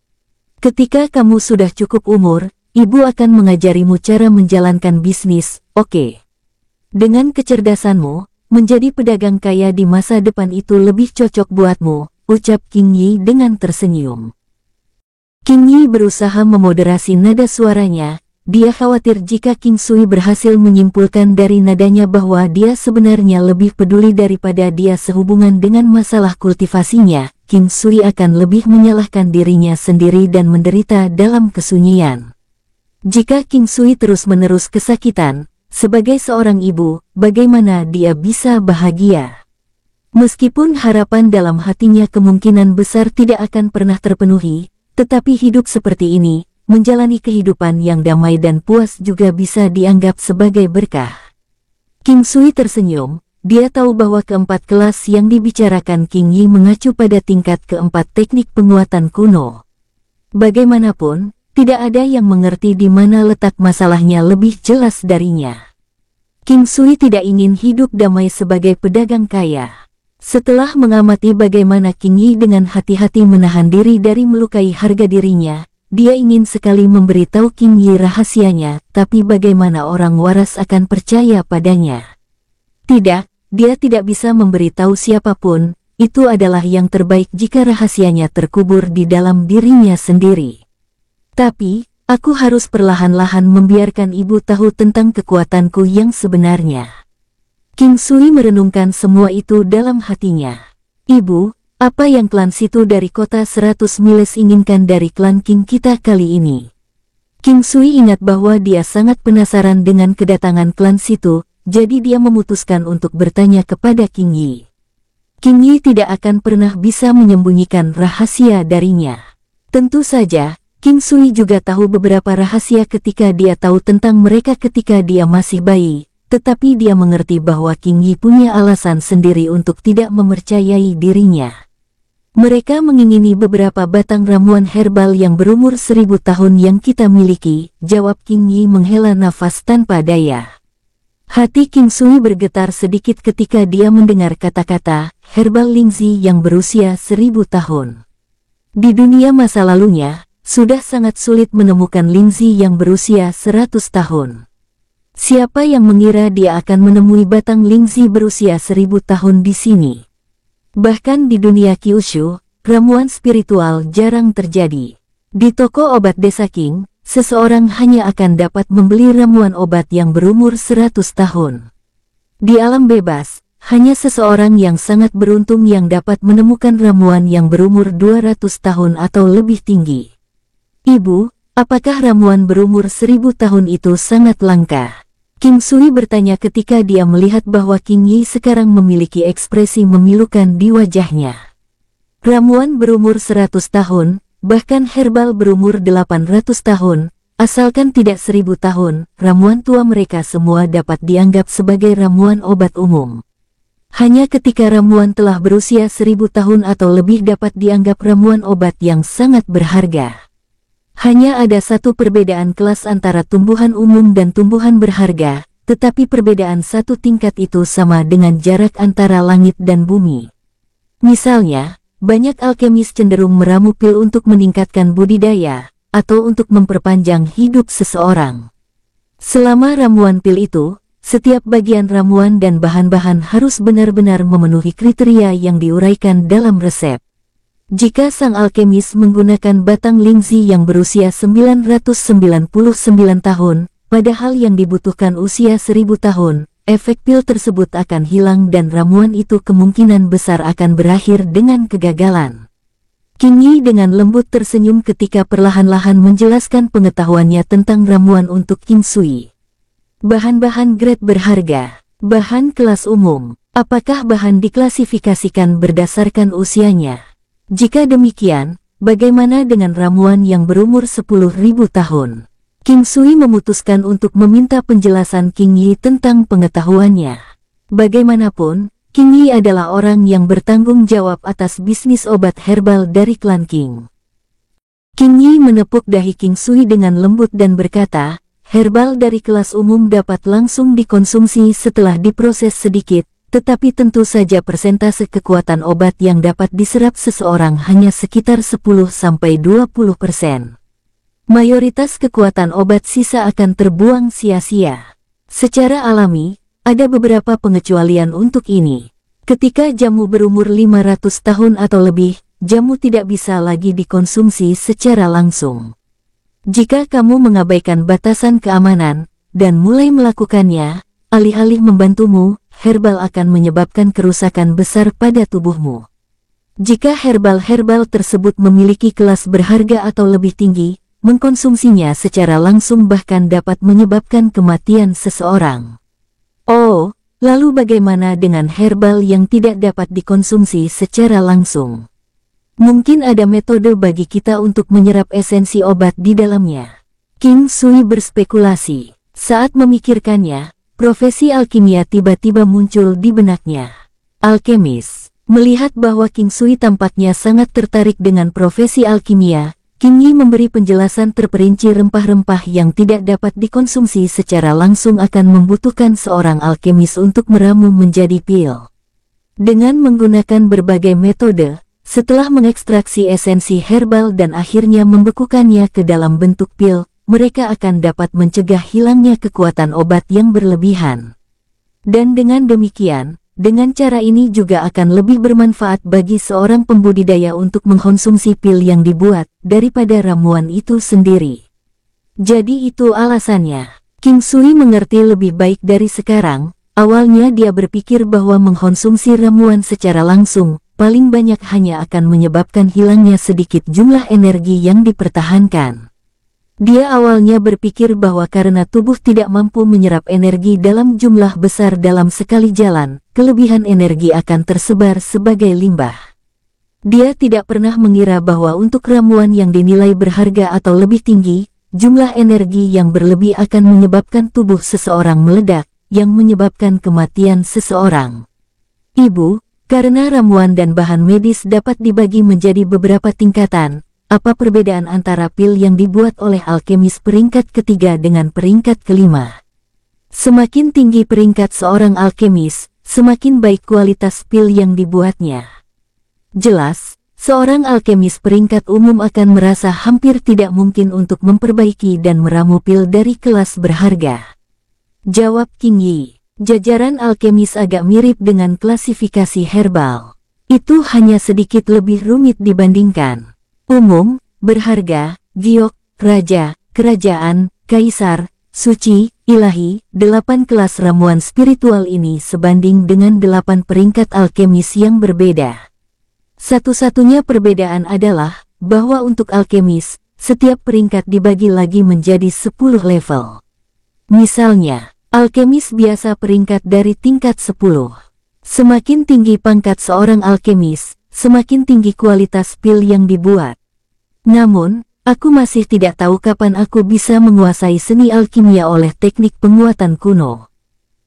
Ketika kamu sudah cukup umur, ibu akan mengajarimu cara menjalankan bisnis, oke? Dengan kecerdasanmu, menjadi pedagang kaya di masa depan itu lebih cocok buatmu, ucap King Yi dengan tersenyum. King Yi berusaha memoderasi nada suaranya, dia khawatir jika King Sui berhasil menyimpulkan dari nadanya bahwa dia sebenarnya lebih peduli daripada dia sehubungan dengan masalah kultivasinya, King Sui akan lebih menyalahkan dirinya sendiri dan menderita dalam kesunyian. Jika King Sui terus-menerus kesakitan, sebagai seorang ibu, bagaimana dia bisa bahagia? Meskipun harapan dalam hatinya kemungkinan besar tidak akan pernah terpenuhi, tetapi hidup seperti ini, menjalani kehidupan yang damai dan puas juga bisa dianggap sebagai berkah. King Sui tersenyum, dia tahu bahwa keempat kelas yang dibicarakan King Yi mengacu pada tingkat keempat teknik penguatan kuno. Bagaimanapun, tidak ada yang mengerti di mana letak masalahnya lebih jelas darinya. King Sui tidak ingin hidup damai sebagai pedagang kaya. Setelah mengamati bagaimana King Yi dengan hati-hati menahan diri dari melukai harga dirinya, dia ingin sekali memberitahu King Yi rahasianya, tapi bagaimana orang waras akan percaya padanya? Tidak, dia tidak bisa memberitahu siapapun, itu adalah yang terbaik jika rahasianya terkubur di dalam dirinya sendiri. Tapi, aku harus perlahan-lahan membiarkan ibu tahu tentang kekuatanku yang sebenarnya. King Sui merenungkan semua itu dalam hatinya. Ibu, apa yang klan Situ dari kota 100 miles inginkan dari klan King kita kali ini? King Sui ingat bahwa dia sangat penasaran dengan kedatangan klan Situ, jadi dia memutuskan untuk bertanya kepada King Yi. King Yi tidak akan pernah bisa menyembunyikan rahasia darinya. Tentu saja, King Sui juga tahu beberapa rahasia ketika dia tahu tentang mereka ketika dia masih bayi, tetapi dia mengerti bahwa King Yi punya alasan sendiri untuk tidak mempercayai dirinya. Mereka mengingini beberapa batang ramuan herbal yang berumur 1000 tahun yang kita miliki, jawab King Yi menghela nafas tanpa daya. Hati King Sui bergetar sedikit ketika dia mendengar kata-kata herbal Lingzi yang berusia 1000 tahun. Di dunia masa lalunya, sudah sangat sulit menemukan Lingzi yang berusia 100 tahun. Siapa yang mengira dia akan menemui batang Lingzi berusia 1000 tahun di sini? Bahkan di dunia Kyushu, ramuan spiritual jarang terjadi. Di toko obat desa King, seseorang hanya akan dapat membeli ramuan obat yang berumur 100 tahun. Di alam bebas, hanya seseorang yang sangat beruntung yang dapat menemukan ramuan yang berumur 200 tahun atau lebih tinggi. Ibu, apakah ramuan berumur 1000 tahun itu sangat langka? King Sui bertanya ketika dia melihat bahwa King Yi sekarang memiliki ekspresi memilukan di wajahnya. Ramuan berumur 100 tahun, bahkan herbal berumur 800 tahun, asalkan tidak 1000 tahun, ramuan tua mereka semua dapat dianggap sebagai ramuan obat umum. Hanya ketika ramuan telah berusia 1000 tahun atau lebih dapat dianggap ramuan obat yang sangat berharga. Hanya ada satu perbedaan kelas antara tumbuhan umum dan tumbuhan berharga, tetapi perbedaan satu tingkat itu sama dengan jarak antara langit dan bumi. Misalnya, banyak alkemis cenderung meramu pil untuk meningkatkan budidaya, atau untuk memperpanjang hidup seseorang. Selama ramuan pil itu, setiap bagian ramuan dan bahan-bahan harus benar-benar memenuhi kriteria yang diuraikan dalam resep. Jika sang alkemis menggunakan batang Lingzi yang berusia 999 tahun, padahal yang dibutuhkan usia 1000 tahun, efek pil tersebut akan hilang dan ramuan itu kemungkinan besar akan berakhir dengan kegagalan. King Yi dengan lembut tersenyum ketika perlahan-lahan menjelaskan pengetahuannya tentang ramuan untuk King Sui. Bahan-bahan grade berharga, bahan kelas umum, apakah bahan diklasifikasikan berdasarkan usianya? Jika demikian, bagaimana dengan ramuan yang berumur 10.000 tahun? King Sui memutuskan untuk meminta penjelasan King Yi tentang pengetahuannya. Bagaimanapun, King Yi adalah orang yang bertanggung jawab atas bisnis obat herbal dari klan King. King Yi menepuk dahi King Sui dengan lembut dan berkata, herbal dari kelas umum dapat langsung dikonsumsi setelah diproses sedikit, tetapi tentu saja persentase kekuatan obat yang dapat diserap seseorang hanya sekitar 10–20%. Mayoritas kekuatan obat sisa akan terbuang sia-sia. Secara alami, ada beberapa pengecualian untuk ini. Ketika jamu berumur 500 tahun atau lebih, jamu tidak bisa lagi dikonsumsi secara langsung. Jika kamu mengabaikan batasan keamanan dan mulai melakukannya, alih-alih membantumu, herbal akan menyebabkan kerusakan besar pada tubuhmu. Jika herbal-herbal tersebut memiliki kelas berharga atau lebih tinggi, mengkonsumsinya secara langsung bahkan dapat menyebabkan kematian seseorang. Oh, lalu bagaimana dengan herbal yang tidak dapat dikonsumsi secara langsung? Mungkin ada metode bagi kita untuk menyerap esensi obat di dalamnya. King Sui berspekulasi. Saat memikirkannya, profesi alkimia tiba-tiba muncul di benaknya. Alkemis. Melihat bahwa King Sui tampaknya sangat tertarik dengan profesi alkimia, King Yi memberi penjelasan terperinci rempah-rempah yang tidak dapat dikonsumsi secara langsung akan membutuhkan seorang alkemis untuk meramu menjadi pil. Dengan menggunakan berbagai metode, setelah mengekstraksi esensi herbal dan akhirnya membekukannya ke dalam bentuk pil, mereka akan dapat mencegah hilangnya kekuatan obat yang berlebihan. Dan dengan demikian, dengan cara ini juga akan lebih bermanfaat bagi seorang pembudidaya untuk mengkonsumsi pil yang dibuat, daripada ramuan itu sendiri. Jadi itu alasannya. King Sui mengerti lebih baik dari sekarang. Awalnya dia berpikir bahwa mengkonsumsi ramuan secara langsung, paling banyak hanya akan menyebabkan hilangnya sedikit jumlah energi yang dipertahankan. Dia awalnya berpikir bahwa karena tubuh tidak mampu menyerap energi dalam jumlah besar dalam sekali jalan, kelebihan energi akan tersebar sebagai limbah. Dia tidak pernah mengira bahwa untuk ramuan yang dinilai berharga atau lebih tinggi, jumlah energi yang berlebih akan menyebabkan tubuh seseorang meledak, yang menyebabkan kematian seseorang. Ibu, karena ramuan dan bahan medis dapat dibagi menjadi beberapa tingkatan, apa perbedaan antara pil yang dibuat oleh alkemis peringkat ketiga dengan peringkat kelima? Semakin tinggi peringkat seorang alkemis, semakin baik kualitas pil yang dibuatnya. Jelas, seorang alkemis peringkat umum akan merasa hampir tidak mungkin untuk memperbaiki dan meramu pil dari kelas berharga. Jawab King Yi, jajaran alkemis agak mirip dengan klasifikasi herbal. Itu hanya sedikit lebih rumit dibandingkan umum, berharga, giok, raja, kerajaan, kaisar, suci, ilahi. 8 kelas ramuan spiritual ini sebanding dengan 8 peringkat alkemis yang berbeda. Satu-satunya perbedaan adalah bahwa untuk alkemis, setiap peringkat dibagi lagi menjadi 10 level. Misalnya, alkemis biasa peringkat dari tingkat 10. Semakin tinggi pangkat seorang alkemis, semakin tinggi kualitas pil yang dibuat. Namun, aku masih tidak tahu kapan aku bisa menguasai seni alkimia oleh teknik penguatan kuno.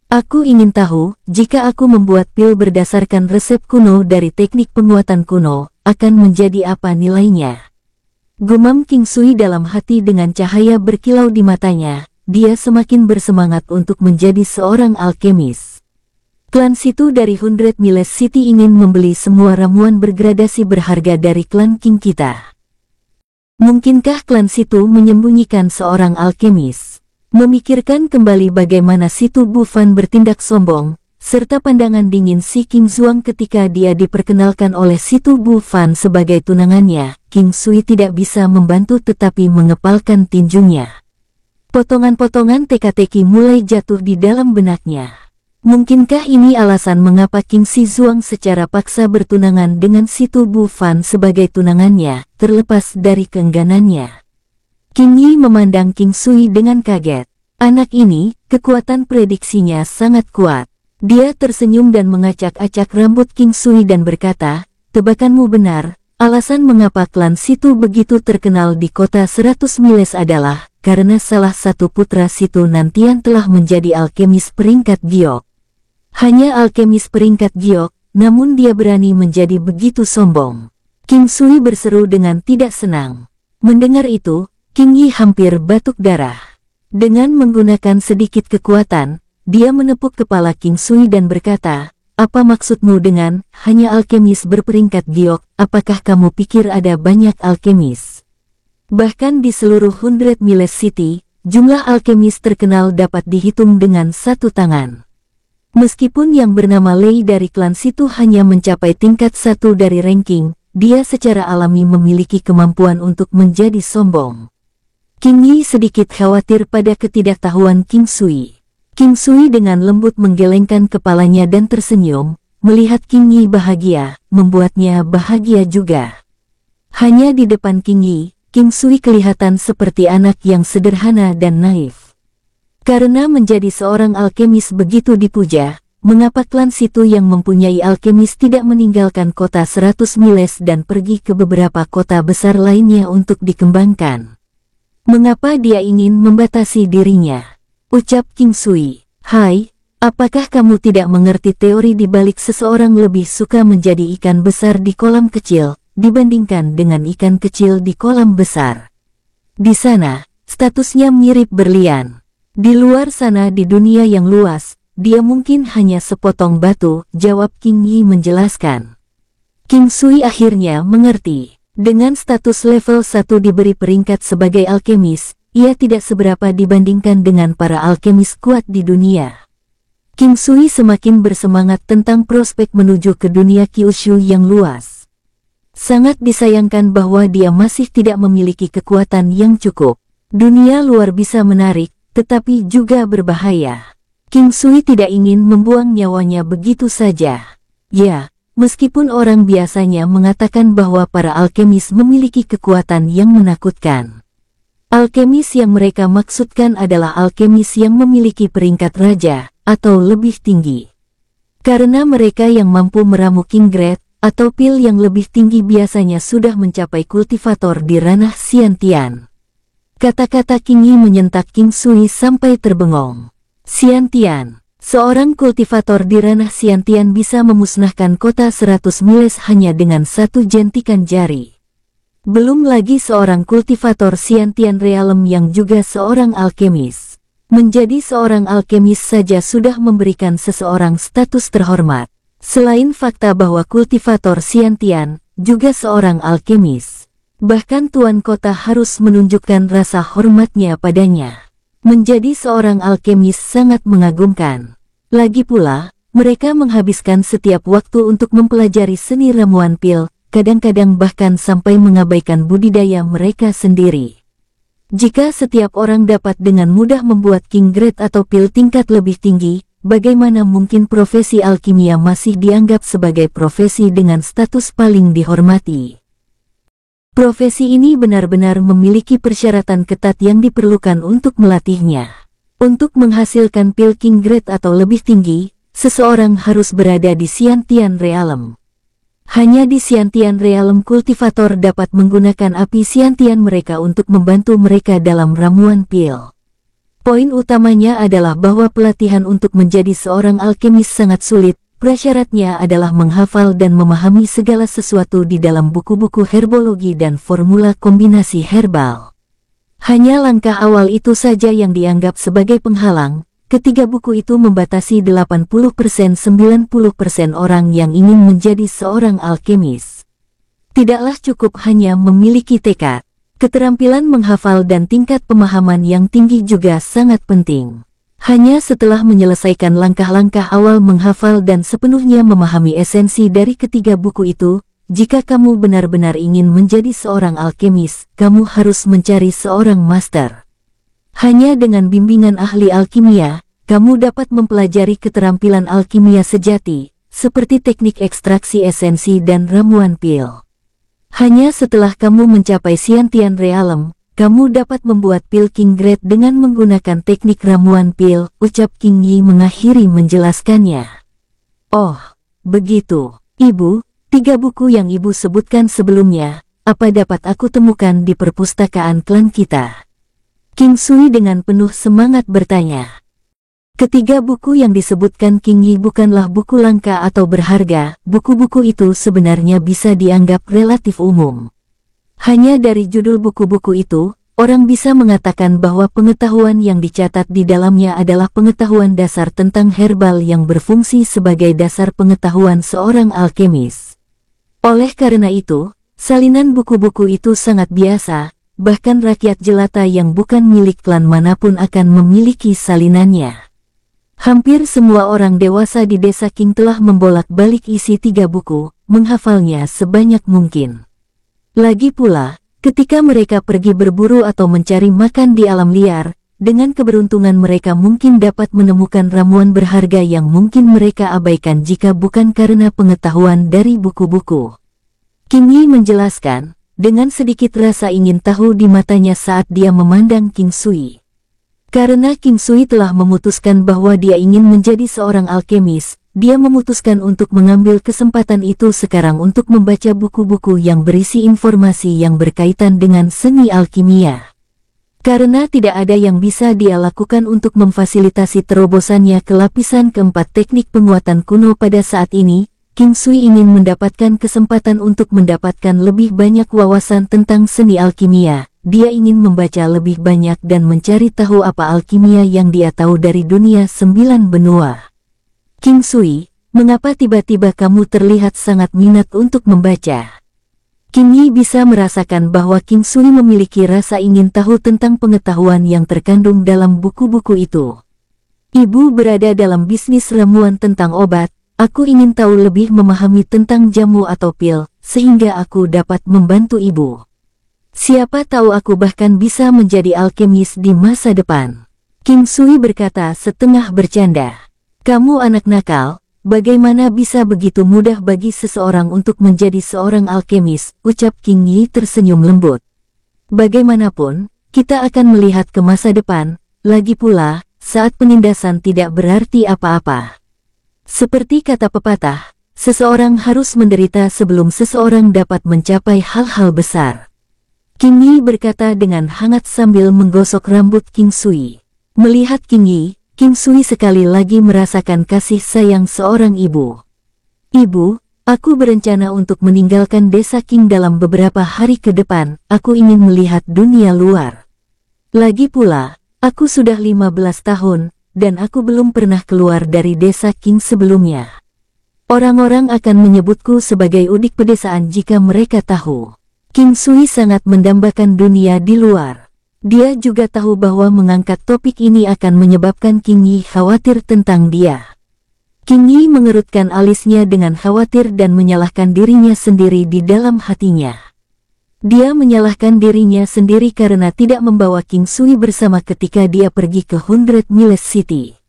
Aku ingin tahu, jika aku membuat pil berdasarkan resep kuno dari teknik penguatan kuno, akan menjadi apa nilainya? Gumam King Sui dalam hati dengan cahaya berkilau di matanya, dia semakin bersemangat untuk menjadi seorang alkemis. Klan Situ dari 100 Miles City ingin membeli semua ramuan bergradasi berharga dari klan King kita. Mungkinkah klan Situ menyembunyikan seorang alkemis? Memikirkan kembali bagaimana Situ Bufan bertindak sombong, serta pandangan dingin si King Zuang ketika dia diperkenalkan oleh Situ Bufan sebagai tunangannya, King Sui tidak bisa membantu tetapi mengepalkan tinjunya. Potongan-potongan teka-teki mulai jatuh di dalam benaknya. Mungkinkah ini alasan mengapa King Si Zuang secara paksa bertunangan dengan Situ Bufan sebagai tunangannya, terlepas dari keengganannya? King Yi memandang King Sui dengan kaget. Anak ini, kekuatan prediksinya sangat kuat. Dia tersenyum dan mengacak-acak rambut King Sui dan berkata, tebakanmu benar, alasan mengapa klan Situ begitu terkenal di kota 100 Miles adalah karena salah satu putra Situ Nantian telah menjadi alkemis peringkat giok. Hanya alkemis peringkat giok, namun dia berani menjadi begitu sombong. King Sui berseru dengan tidak senang. Mendengar itu, King Yi hampir batuk darah. Dengan menggunakan sedikit kekuatan, dia menepuk kepala King Sui dan berkata, "Apa maksudmu dengan hanya alkemis berperingkat giok? Apakah kamu pikir ada banyak alkemis? Bahkan di seluruh 100 Miles City, jumlah alkemis terkenal dapat dihitung dengan satu tangan. Meskipun yang bernama Lei dari klan situ hanya mencapai tingkat 1 dari ranking, dia secara alami memiliki kemampuan untuk menjadi sombong." King Yi sedikit khawatir pada ketidaktahuan King Sui. King Sui dengan lembut menggelengkan kepalanya dan tersenyum, melihat King Yi bahagia, membuatnya bahagia juga. Hanya di depan King Yi, King Sui kelihatan seperti anak yang sederhana dan naif. Karena menjadi seorang alkemis begitu dipuja, mengapa klan situ yang mempunyai alkemis tidak meninggalkan kota 100 Miles dan pergi ke beberapa kota besar lainnya untuk dikembangkan? Mengapa dia ingin membatasi dirinya? Ucap King Sui. "Hai, apakah kamu tidak mengerti teori di balik seseorang lebih suka menjadi ikan besar di kolam kecil dibandingkan dengan ikan kecil di kolam besar? Di sana, statusnya mirip berlian. Di luar sana di dunia yang luas, dia mungkin hanya sepotong batu," jawab King Yi menjelaskan. King Sui akhirnya mengerti. Dengan status level 1 diberi peringkat sebagai alkemis, ia tidak seberapa dibandingkan dengan para alkemis kuat di dunia. King Sui semakin bersemangat tentang prospek menuju ke dunia Kyushu yang luas. Sangat disayangkan bahwa dia masih tidak memiliki kekuatan yang cukup. Dunia luar bisa menarik, tetapi juga berbahaya. King Sui tidak ingin membuang nyawanya begitu saja. Ya, meskipun orang biasanya mengatakan bahwa para alkemis memiliki kekuatan yang menakutkan. Alkemis yang mereka maksudkan adalah alkemis yang memiliki peringkat raja, atau lebih tinggi. Karena mereka yang mampu meramu King Grade, atau pil yang lebih tinggi biasanya sudah mencapai kultivator di ranah Xiantian. Kata-kata King Yi menyentak King Sui sampai terbengong. Xiantian. Seorang kultivator di ranah Xiantian bisa memusnahkan kota 100 Miles hanya dengan satu jentikan jari. Belum lagi seorang kultivator Xiantian Realm yang juga seorang alkemis. Menjadi seorang alkemis saja sudah memberikan seseorang status terhormat. Selain fakta bahwa kultivator Xiantian juga seorang alkemis, bahkan tuan kota harus menunjukkan rasa hormatnya padanya. Menjadi seorang alkemis sangat mengagumkan. Lagi pula, mereka menghabiskan setiap waktu untuk mempelajari seni ramuan pil, kadang-kadang bahkan sampai mengabaikan budidaya mereka sendiri. Jika setiap orang dapat dengan mudah membuat King Grade atau pil tingkat lebih tinggi, bagaimana mungkin profesi alkimia masih dianggap sebagai profesi dengan status paling dihormati? Profesi ini benar-benar memiliki persyaratan ketat yang diperlukan untuk melatihnya. Untuk menghasilkan pil King Grade atau lebih tinggi, seseorang harus berada di Xiantian Realm. Hanya di Xiantian Realm kultivator dapat menggunakan api Xiantian mereka untuk membantu mereka dalam ramuan pil. Poin utamanya adalah bahwa pelatihan untuk menjadi seorang alkemis sangat sulit. Prasyaratnya adalah menghafal dan memahami segala sesuatu di dalam buku-buku herbologi dan formula kombinasi herbal. Hanya langkah awal itu saja yang dianggap sebagai penghalang. Ketiga buku itu membatasi 80–90% orang yang ingin menjadi seorang alkemis. Tidaklah cukup hanya memiliki tekad. Keterampilan menghafal dan tingkat pemahaman yang tinggi juga sangat penting. Hanya setelah menyelesaikan langkah-langkah awal menghafal dan sepenuhnya memahami esensi dari ketiga buku itu, jika kamu benar-benar ingin menjadi seorang alkemis, kamu harus mencari seorang master. Hanya dengan bimbingan ahli alkimia, kamu dapat mempelajari keterampilan alkimia sejati, seperti teknik ekstraksi esensi dan ramuan pil. Hanya setelah kamu mencapai Xiantian Realm, kamu dapat membuat pil King Grade dengan menggunakan teknik ramuan pil, ucap King Yi mengakhiri menjelaskannya. Oh, begitu. Ibu, 3 buku yang ibu sebutkan sebelumnya, apa dapat aku temukan di perpustakaan klan kita? King Sui dengan penuh semangat bertanya. Ketiga buku yang disebutkan King Yi bukanlah buku langka atau berharga, buku-buku itu sebenarnya bisa dianggap relatif umum. Hanya dari judul buku-buku itu, orang bisa mengatakan bahwa pengetahuan yang dicatat di dalamnya adalah pengetahuan dasar tentang herbal yang berfungsi sebagai dasar pengetahuan seorang alkemis. Oleh karena itu, salinan buku-buku itu sangat biasa, bahkan rakyat jelata yang bukan milik klan manapun akan memiliki salinannya. Hampir semua orang dewasa di desa King telah membolak-balik isi 3 buku, menghafalnya sebanyak mungkin. Lagi pula, ketika mereka pergi berburu atau mencari makan di alam liar, dengan keberuntungan mereka mungkin dapat menemukan ramuan berharga yang mungkin mereka abaikan jika bukan karena pengetahuan dari buku-buku. King Yi menjelaskan, dengan sedikit rasa ingin tahu di matanya saat dia memandang King Sui. Karena King Sui telah memutuskan bahwa dia ingin menjadi seorang alkemis, dia memutuskan untuk mengambil kesempatan itu sekarang untuk membaca buku-buku yang berisi informasi yang berkaitan dengan seni alkimia. Karena tidak ada yang bisa dia lakukan untuk memfasilitasi terobosannya ke lapisan keempat teknik penguatan kuno pada saat ini, King Sui ingin mendapatkan kesempatan untuk mendapatkan lebih banyak wawasan tentang seni alkimia. Dia ingin membaca lebih banyak dan mencari tahu apa alkimia yang dia tahu dari dunia 9 benua. King Sui, mengapa tiba-tiba kamu terlihat sangat minat untuk membaca? King Yi bisa merasakan bahwa King Sui memiliki rasa ingin tahu tentang pengetahuan yang terkandung dalam buku-buku itu. Ibu berada dalam bisnis ramuan tentang obat, aku ingin tahu lebih memahami tentang jamu atau pil, sehingga aku dapat membantu ibu. Siapa tahu aku bahkan bisa menjadi alkemis di masa depan. King Sui berkata setengah bercanda. Kamu anak nakal, bagaimana bisa begitu mudah bagi seseorang untuk menjadi seorang alkemis, ucap King Yi tersenyum lembut. Bagaimanapun, kita akan melihat ke masa depan, lagi pula, saat penindasan tidak berarti apa-apa. Seperti kata pepatah, seseorang harus menderita sebelum seseorang dapat mencapai hal-hal besar. King Yi berkata dengan hangat sambil menggosok rambut King Sui. Melihat King Yi, King Sui sekali lagi merasakan kasih sayang seorang ibu. Ibu, aku berencana untuk meninggalkan desa King dalam beberapa hari ke depan, aku ingin melihat dunia luar. Lagi pula, aku sudah 15 tahun, dan aku belum pernah keluar dari desa King sebelumnya. Orang-orang akan menyebutku sebagai udik pedesaan jika mereka tahu. King Sui sangat mendambakan dunia di luar. Dia juga tahu bahwa mengangkat topik ini akan menyebabkan King Yi khawatir tentang dia. King Yi mengerutkan alisnya dengan khawatir dan menyalahkan dirinya sendiri di dalam hatinya. Dia menyalahkan dirinya sendiri karena tidak membawa King Sui bersama ketika dia pergi ke 100 Miles City.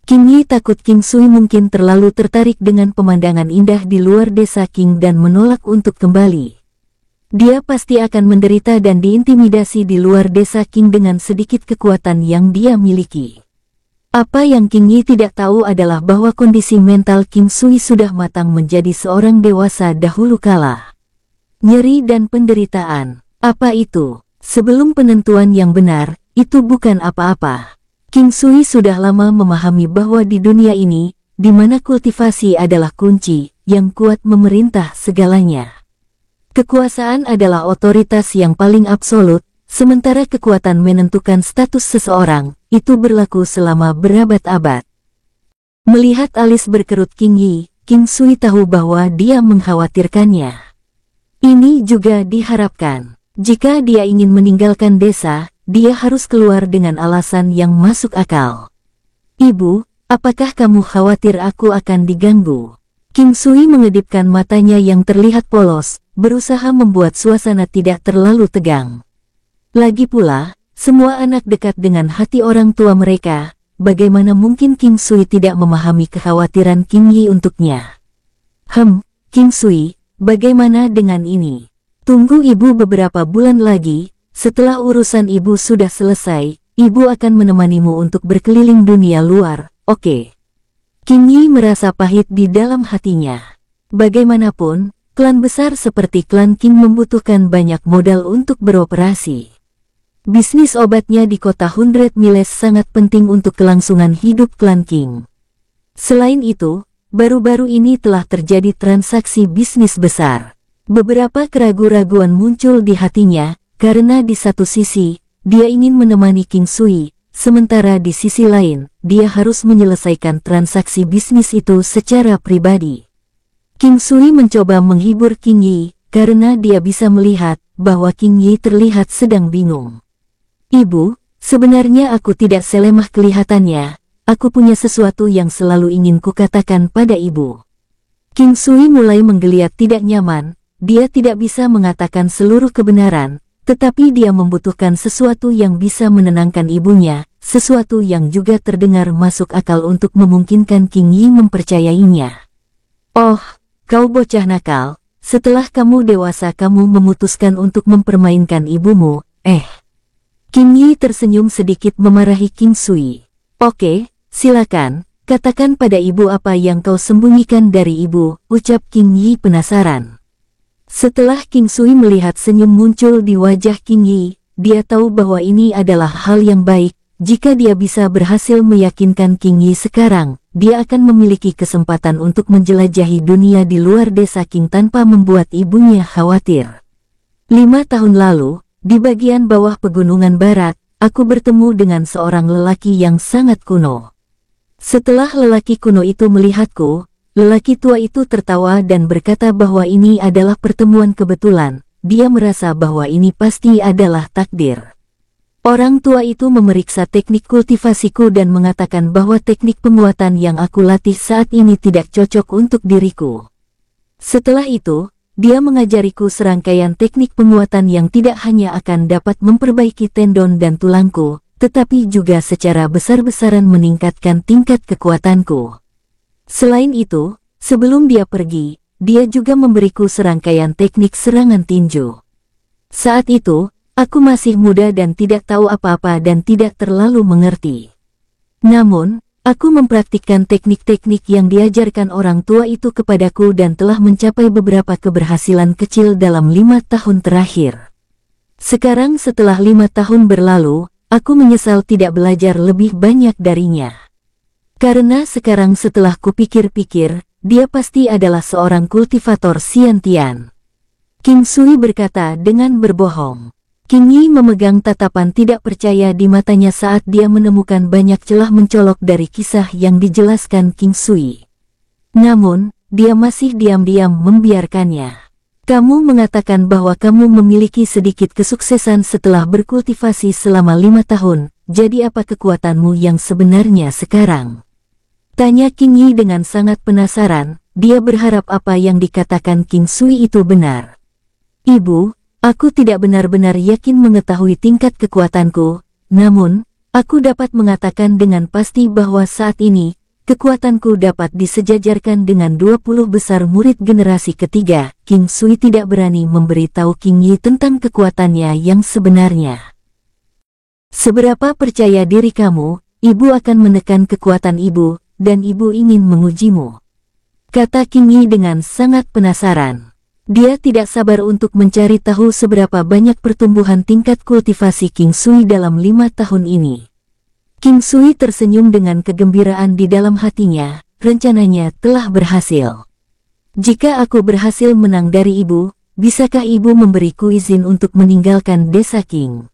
King Yi takut King Sui mungkin terlalu tertarik dengan pemandangan indah di luar desa King dan menolak untuk kembali. Dia pasti akan menderita dan diintimidasi di luar desa King dengan sedikit kekuatan yang dia miliki. Apa yang King Yi tidak tahu adalah bahwa kondisi mental King Sui sudah matang menjadi seorang dewasa dahulu kala. Nyeri dan penderitaan, apa itu? Sebelum penentuan yang benar, itu bukan apa-apa. King Sui sudah lama memahami bahwa di dunia ini, di mana kultivasi adalah kunci, yang kuat memerintah segalanya. Kekuasaan adalah otoritas yang paling absolut, sementara kekuatan menentukan status seseorang, itu berlaku selama berabad-abad. Melihat alis berkerut King Yi, King Sui tahu bahwa dia mengkhawatirkannya. Ini juga diharapkan. Jika dia ingin meninggalkan desa, dia harus keluar dengan alasan yang masuk akal. Ibu, apakah kamu khawatir aku akan diganggu? King Sui mengedipkan matanya yang terlihat polos, berusaha membuat suasana tidak terlalu tegang. Lagi pula, semua anak dekat dengan hati orang tua mereka, bagaimana mungkin King Sui tidak memahami kekhawatiran King Yi untuknya? King Sui, bagaimana dengan ini? Tunggu ibu beberapa bulan lagi, setelah urusan ibu sudah selesai, ibu akan menemanimu untuk berkeliling dunia luar, oke? King Yi merasa pahit di dalam hatinya. Bagaimanapun, klan besar seperti klan King membutuhkan banyak modal untuk beroperasi. Bisnis obatnya di kota Hundred Miles sangat penting untuk kelangsungan hidup klan King. Selain itu, baru-baru ini telah terjadi transaksi bisnis besar. Beberapa keraguan-raguan muncul di hatinya, karena di satu sisi, dia ingin menemani King Sui, sementara di sisi lain, dia harus menyelesaikan transaksi bisnis itu secara pribadi. King Sui mencoba menghibur King Yi, karena dia bisa melihat bahwa King Yi terlihat sedang bingung. Ibu, sebenarnya aku tidak selemah kelihatannya, aku punya sesuatu yang selalu ingin kukatakan pada ibu. King Sui mulai menggeliat tidak nyaman, dia tidak bisa mengatakan seluruh kebenaran, tetapi dia membutuhkan sesuatu yang bisa menenangkan ibunya, sesuatu yang juga terdengar masuk akal untuk memungkinkan King Yi mempercayainya. Oh, kau bocah nakal, setelah kamu dewasa kamu memutuskan untuk mempermainkan ibumu, King Yi tersenyum sedikit memarahi King Sui. Oke, silakan, katakan pada ibu apa yang kau sembunyikan dari ibu, ucap King Yi penasaran. Setelah King Sui melihat senyum muncul di wajah King Yi, dia tahu bahwa ini adalah hal yang baik. Jika dia bisa berhasil meyakinkan King Yi sekarang, dia akan memiliki kesempatan untuk menjelajahi dunia di luar desa King tanpa membuat ibunya khawatir. 5 tahun lalu, di bagian bawah pegunungan barat, aku bertemu dengan seorang lelaki yang sangat kuno. Setelah lelaki kuno itu melihatku, lelaki tua itu tertawa dan berkata bahwa ini adalah pertemuan kebetulan. Dia merasa bahwa ini pasti adalah takdir. Orang tua itu memeriksa teknik kultivasiku dan mengatakan bahwa teknik penguatan yang aku latih saat ini tidak cocok untuk diriku. Setelah itu, dia mengajariku serangkaian teknik penguatan yang tidak hanya akan dapat memperbaiki tendon dan tulangku, tetapi juga secara besar-besaran meningkatkan tingkat kekuatanku. Selain itu, sebelum dia pergi, dia juga memberiku serangkaian teknik serangan tinju. Saat itu, aku masih muda dan tidak tahu apa-apa dan tidak terlalu mengerti. Namun, aku mempraktikkan teknik-teknik yang diajarkan orang tua itu kepadaku dan telah mencapai beberapa keberhasilan kecil dalam 5 tahun terakhir. Sekarang setelah 5 tahun berlalu, aku menyesal tidak belajar lebih banyak darinya. Karena sekarang setelah kupikir-pikir, dia pasti adalah seorang kultivator Xiantian. King Sui berkata dengan berbohong. King Yi memegang tatapan tidak percaya di matanya saat dia menemukan banyak celah mencolok dari kisah yang dijelaskan King Sui. Namun, dia masih diam-diam membiarkannya. Kamu mengatakan bahwa kamu memiliki sedikit kesuksesan setelah berkultivasi selama 5 tahun, jadi apa kekuatanmu yang sebenarnya sekarang? Tanya King Yi dengan sangat penasaran, dia berharap apa yang dikatakan King Sui itu benar. Ibu, aku tidak benar-benar yakin mengetahui tingkat kekuatanku, namun, aku dapat mengatakan dengan pasti bahwa saat ini, kekuatanku dapat disejajarkan dengan 20 besar murid generasi ketiga. King Sui tidak berani memberitahu King Yi tentang kekuatannya yang sebenarnya. Seberapa percaya diri kamu, ibu akan menekan kekuatan ibu, dan ibu ingin mengujimu. Kata King Yi dengan sangat penasaran. Dia tidak sabar untuk mencari tahu seberapa banyak pertumbuhan tingkat kultivasi King Sui dalam 5 tahun ini. King Sui tersenyum dengan kegembiraan di dalam hatinya, rencananya telah berhasil. Jika aku berhasil menang dari ibu, bisakah ibu memberiku izin untuk meninggalkan desa King?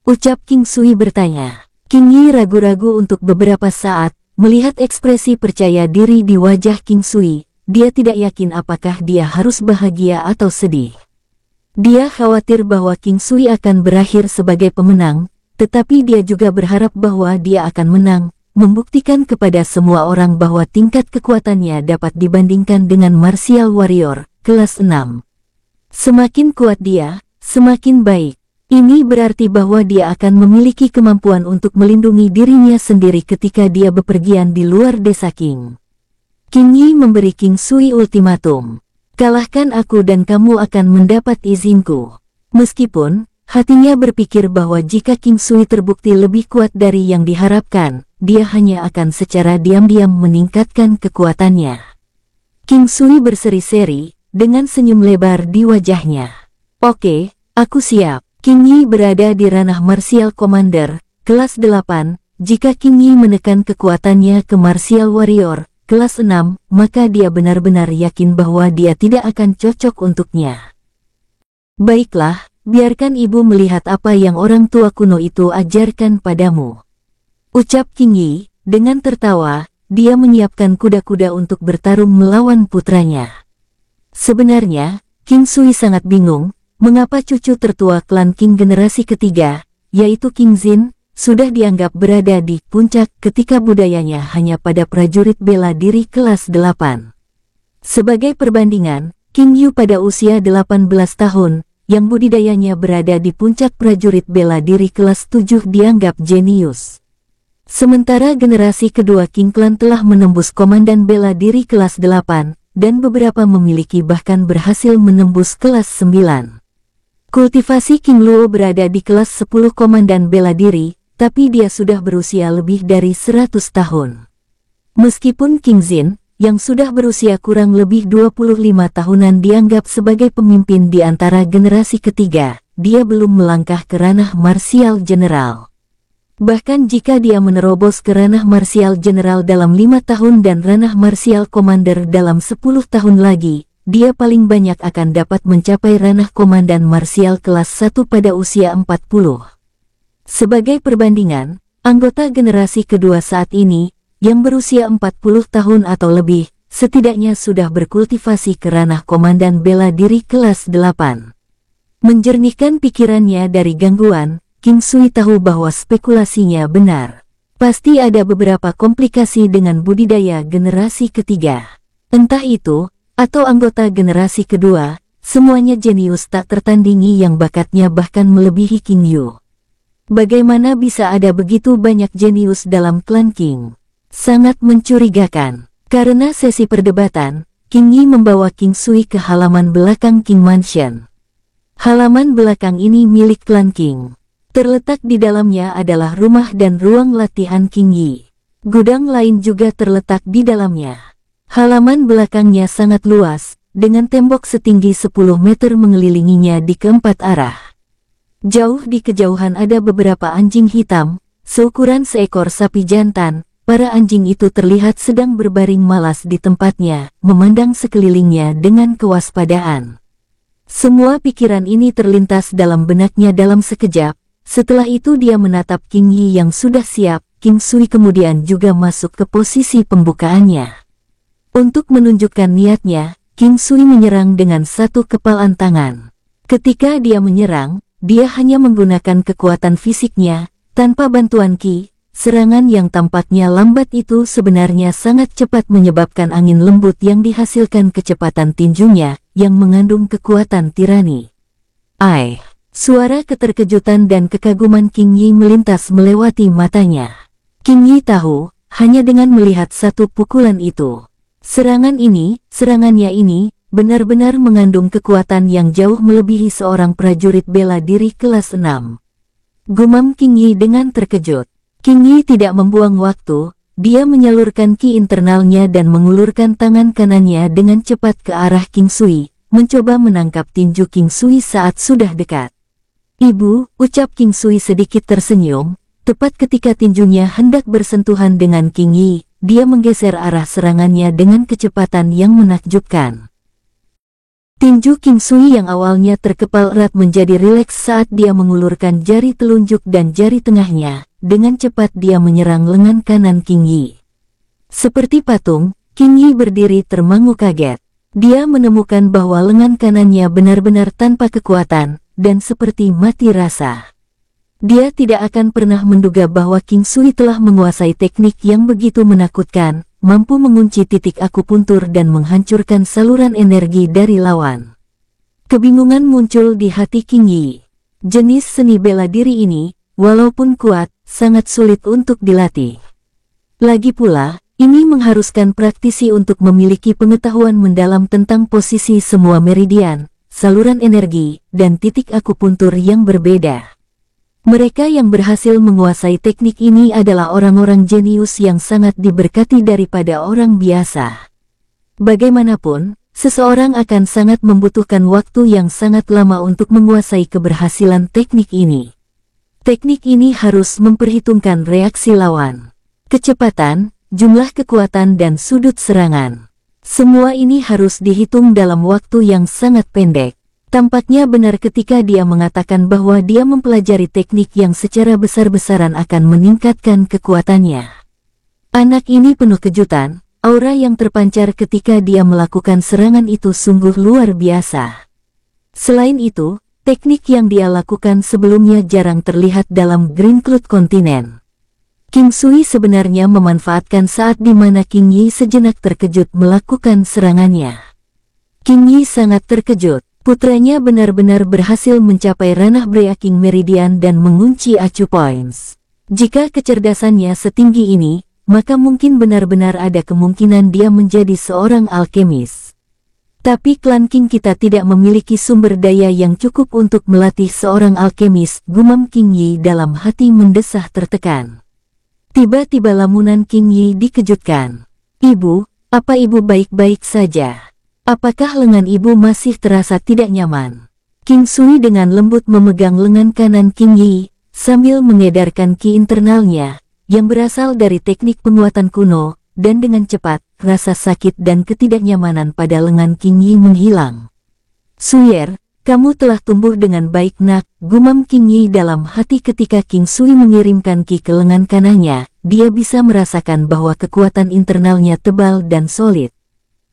Ucap King Sui bertanya. King Yi ragu-ragu untuk beberapa saat, melihat ekspresi percaya diri di wajah King Sui. Dia tidak yakin apakah dia harus bahagia atau sedih. Dia khawatir bahwa King Sui akan berakhir sebagai pemenang, tetapi dia juga berharap bahwa dia akan menang, membuktikan kepada semua orang bahwa tingkat kekuatannya dapat dibandingkan dengan martial warrior, kelas 6. Semakin kuat dia, semakin baik. Ini berarti bahwa dia akan memiliki kemampuan untuk melindungi dirinya sendiri ketika dia bepergian di luar desa King. King Yi memberi King Sui ultimatum. Kalahkan aku dan kamu akan mendapat izinku. Meskipun, hatinya berpikir bahwa jika King Sui terbukti lebih kuat dari yang diharapkan, dia hanya akan secara diam-diam meningkatkan kekuatannya. King Sui berseri-seri, dengan senyum lebar di wajahnya. Oke, aku siap. King Yi berada di ranah Martial Commander, kelas 8, jika King Yi menekan kekuatannya ke Martial Warrior, kelas 6, maka dia benar-benar yakin bahwa dia tidak akan cocok untuknya. Baiklah, biarkan ibu melihat apa yang orang tua kuno itu ajarkan padamu. Ucap King Yi, dengan tertawa, dia menyiapkan kuda-kuda untuk bertarung melawan putranya. Sebenarnya, King Sui sangat bingung, mengapa cucu tertua klan King generasi ketiga, yaitu King Xin, sudah dianggap berada di puncak ketika budayanya hanya pada prajurit bela diri kelas 8. Sebagai perbandingan, King Yu pada usia 18 tahun, yang budidayanya berada di puncak prajurit bela diri kelas 7 dianggap jenius. Sementara generasi kedua King Clan telah menembus komandan bela diri kelas 8, dan beberapa memiliki bahkan berhasil menembus kelas 9. Kultivasi King Luo berada di kelas 10 komandan bela diri, tapi dia sudah berusia lebih dari 100 tahun. Meskipun King Xin, yang sudah berusia kurang lebih 25 tahunan dianggap sebagai pemimpin di antara generasi ketiga, dia belum melangkah ke ranah Martial General. Bahkan jika dia menerobos ke ranah Martial General dalam 5 tahun dan ranah Martial Commander dalam 10 tahun lagi, dia paling banyak akan dapat mencapai ranah Komandan Martial kelas 1 pada usia 40. Sebagai perbandingan, anggota generasi kedua saat ini, yang berusia 40 tahun atau lebih, setidaknya sudah berkultivasi ke ranah Komandan bela diri kelas 8. Menjernihkan pikirannya dari gangguan, King Sui tahu bahwa spekulasinya benar. Pasti ada beberapa komplikasi dengan budidaya generasi ketiga. Entah itu, atau anggota generasi kedua, semuanya jenius tak tertandingi yang bakatnya bahkan melebihi King Yu. Bagaimana bisa ada begitu banyak jenius dalam klan King? Sangat mencurigakan. Karena sesi perdebatan, King Yi membawa King Sui ke halaman belakang King Mansion. Halaman belakang ini milik klan King. Terletak di dalamnya adalah rumah dan ruang latihan King Yi. Gudang lain juga terletak di dalamnya. Halaman belakangnya sangat luas, dengan tembok setinggi 10 meter mengelilinginya di keempat arah. Jauh di kejauhan ada beberapa anjing hitam, seukuran seekor sapi jantan. Para anjing itu terlihat sedang berbaring malas di tempatnya, memandang sekelilingnya dengan kewaspadaan. Semua pikiran ini terlintas dalam benaknya dalam sekejap. Setelah itu dia menatap King Yi yang sudah siap. King Sui kemudian juga masuk ke posisi pembukaannya. Untuk menunjukkan niatnya, King Sui menyerang dengan satu kepalan tangan. Ketika dia menyerang, dia hanya menggunakan kekuatan fisiknya, tanpa bantuan Ki. Serangan yang tampaknya lambat itu sebenarnya sangat cepat menyebabkan angin lembut yang dihasilkan kecepatan tinjunya, yang mengandung kekuatan tirani. Suara keterkejutan dan kekaguman King Yi melintas melewati matanya. King Yi tahu, hanya dengan melihat satu pukulan itu. Serangannya ini, benar-benar mengandung kekuatan yang jauh melebihi seorang prajurit bela diri kelas 6. Gumam King Yi dengan terkejut. King Yi tidak membuang waktu, dia menyalurkan ki internalnya dan mengulurkan tangan kanannya dengan cepat ke arah King Sui, mencoba menangkap tinju King Sui saat sudah dekat. "Ibu," ucap King Sui sedikit tersenyum, tepat ketika tinjunya hendak bersentuhan dengan King Yi, dia menggeser arah serangannya dengan kecepatan yang menakjubkan. Tinju King Sui yang awalnya terkepal erat menjadi rileks saat dia mengulurkan jari telunjuk dan jari tengahnya. Dengan cepat dia menyerang lengan kanan King Yi. Seperti patung, King Yi berdiri termangu kaget. Dia menemukan bahwa lengan kanannya benar-benar tanpa kekuatan, dan seperti mati rasa. Dia tidak akan pernah menduga bahwa King Sui telah menguasai teknik yang begitu menakutkan, mampu mengunci titik akupuntur dan menghancurkan saluran energi dari lawan. Kebingungan muncul di hati King Yi. Jenis seni bela diri ini, walaupun kuat, sangat sulit untuk dilatih. Lagi pula, ini mengharuskan praktisi untuk memiliki pengetahuan mendalam tentang posisi semua meridian, saluran energi, dan titik akupuntur yang berbeda. Mereka yang berhasil menguasai teknik ini adalah orang-orang jenius yang sangat diberkati daripada orang biasa. Bagaimanapun, seseorang akan sangat membutuhkan waktu yang sangat lama untuk menguasai keberhasilan teknik ini. Teknik ini harus memperhitungkan reaksi lawan, kecepatan, jumlah kekuatan dan sudut serangan. Semua ini harus dihitung dalam waktu yang sangat pendek. Tampaknya benar ketika dia mengatakan bahwa dia mempelajari teknik yang secara besar-besaran akan meningkatkan kekuatannya. Anak ini penuh kejutan, aura yang terpancar ketika dia melakukan serangan itu sungguh luar biasa. Selain itu, teknik yang dia lakukan sebelumnya jarang terlihat dalam Green Cloud Continent. King Sui sebenarnya memanfaatkan saat di mana King Yi sejenak terkejut melakukan serangannya. King Yi sangat terkejut. Putranya benar-benar berhasil mencapai ranah Breaking Meridian dan mengunci Acu Points. Jika kecerdasannya setinggi ini, maka mungkin benar-benar ada kemungkinan dia menjadi seorang alkemis. Tapi klan King kita tidak memiliki sumber daya yang cukup untuk melatih seorang alkemis, gumam King Yi dalam hati mendesah tertekan. Tiba-tiba lamunan King Yi dikejutkan. "Ibu, apa ibu baik-baik saja? Apakah lengan ibu masih terasa tidak nyaman?" King Sui dengan lembut memegang lengan kanan King Yi, sambil mengedarkan ki internalnya, yang berasal dari teknik penguatan kuno, dan dengan cepat, rasa sakit dan ketidaknyamanan pada lengan King Yi menghilang. "Suyer, kamu telah tumbuh dengan baik nak," gumam King Yi dalam hati ketika King Sui mengirimkan ki ke lengan kanannya. Dia bisa merasakan bahwa kekuatan internalnya tebal dan solid.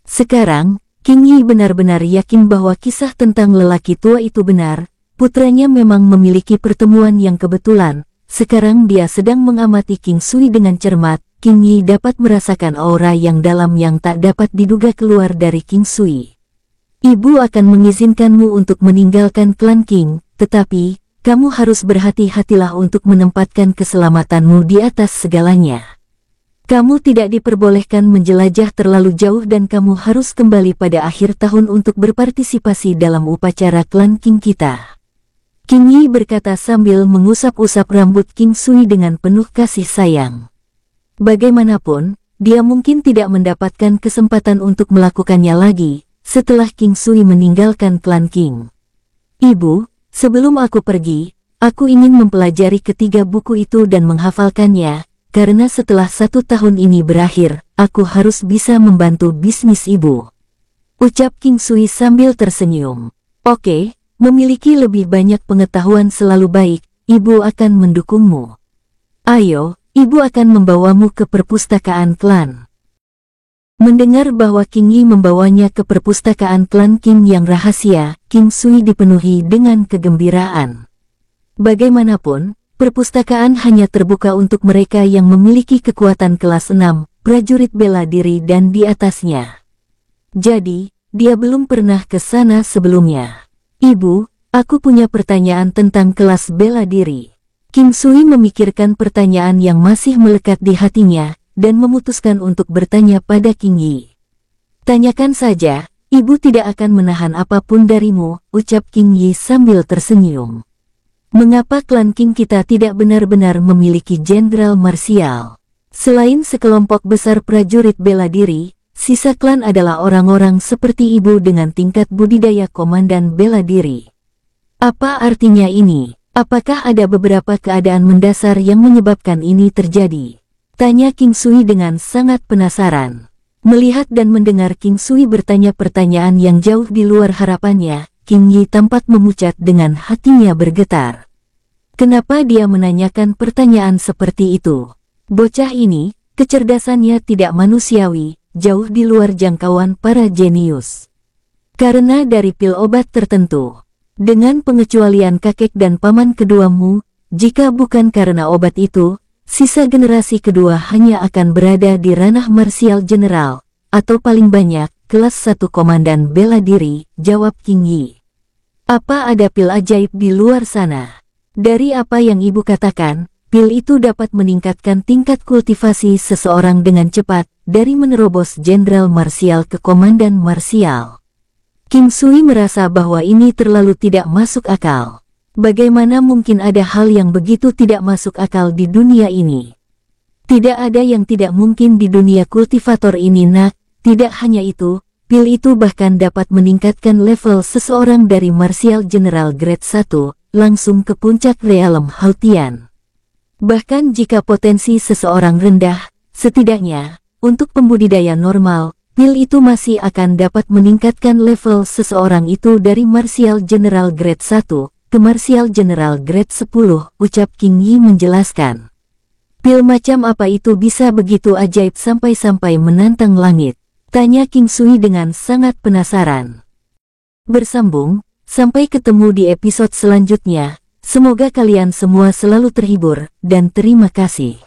Sekarang, King Yi benar-benar yakin bahwa kisah tentang lelaki tua itu benar. Putranya memang memiliki pertemuan yang kebetulan. Sekarang dia sedang mengamati King Sui dengan cermat. King Yi dapat merasakan aura yang dalam yang tak dapat diduga keluar dari King Sui. "Ibu akan mengizinkanmu untuk meninggalkan klan King, tetapi kamu harus berhati-hatilah untuk menempatkan keselamatanmu di atas segalanya. Kamu tidak diperbolehkan menjelajah terlalu jauh dan kamu harus kembali pada akhir tahun untuk berpartisipasi dalam upacara klan King kita." King Yi berkata sambil mengusap-usap rambut King Sui dengan penuh kasih sayang. Bagaimanapun, dia mungkin tidak mendapatkan kesempatan untuk melakukannya lagi, setelah King Sui meninggalkan klan King. "Ibu, sebelum aku pergi, aku ingin mempelajari ketiga buku itu dan menghafalkannya. Karena setelah 1 tahun ini berakhir, aku harus bisa membantu bisnis ibu," ucap King Sui sambil tersenyum. "Oke, memiliki lebih banyak pengetahuan selalu baik, ibu akan mendukungmu. Ayo, ibu akan membawamu ke perpustakaan klan." Mendengar bahwa King Yi membawanya ke perpustakaan klan King yang rahasia, King Sui dipenuhi dengan kegembiraan. Bagaimanapun, perpustakaan hanya terbuka untuk mereka yang memiliki kekuatan kelas 6, prajurit bela diri dan di atasnya. Jadi, dia belum pernah ke sana sebelumnya. "Ibu, aku punya pertanyaan tentang kelas bela diri." King Sui memikirkan pertanyaan yang masih melekat di hatinya, dan memutuskan untuk bertanya pada King Yi. "Tanyakan saja, ibu tidak akan menahan apapun darimu," ucap King Yi sambil tersenyum. "Mengapa klan King kita tidak benar-benar memiliki jenderal marsial? Selain sekelompok besar prajurit bela diri, sisa klan adalah orang-orang seperti ibu dengan tingkat budidaya komandan bela diri. Apa artinya ini? Apakah ada beberapa keadaan mendasar yang menyebabkan ini terjadi?" tanya King Sui dengan sangat penasaran. Melihat dan mendengar King Sui bertanya pertanyaan yang jauh di luar harapannya, King Yi tampak memucat dengan hatinya bergetar. Kenapa dia menanyakan pertanyaan seperti itu? Bocah ini, kecerdasannya tidak manusiawi, jauh di luar jangkauan para jenius. Karena dari pil obat tertentu, dengan pengecualian kakek dan paman keduamu, jika bukan karena obat itu, sisa generasi kedua hanya akan berada di ranah marsial general, atau paling banyak, kelas 1 komandan bela diri, jawab King Yi. Apa ada pil ajaib di luar sana? Dari apa yang ibu katakan, pil itu dapat meningkatkan tingkat kultivasi seseorang dengan cepat, dari menerobos jenderal marsial ke komandan marsial. King Sui merasa bahwa ini terlalu tidak masuk akal. Bagaimana mungkin ada hal yang begitu tidak masuk akal di dunia ini? Tidak ada yang tidak mungkin di dunia kultivator ini nak, tidak hanya itu, Pil itu bahkan dapat meningkatkan level seseorang dari Martial General Grade 1, langsung ke puncak realem Hautian. Bahkan jika potensi seseorang rendah, setidaknya, untuk pembudidaya normal, pil itu masih akan dapat meningkatkan level seseorang itu dari Martial General Grade 1 ke Martial General Grade 10, ucap King Yi menjelaskan. Pil macam apa itu bisa begitu ajaib sampai-sampai menantang langit? Tanya King Sui dengan sangat penasaran. Bersambung, sampai ketemu di episode selanjutnya. Semoga kalian semua selalu terhibur, dan terima kasih.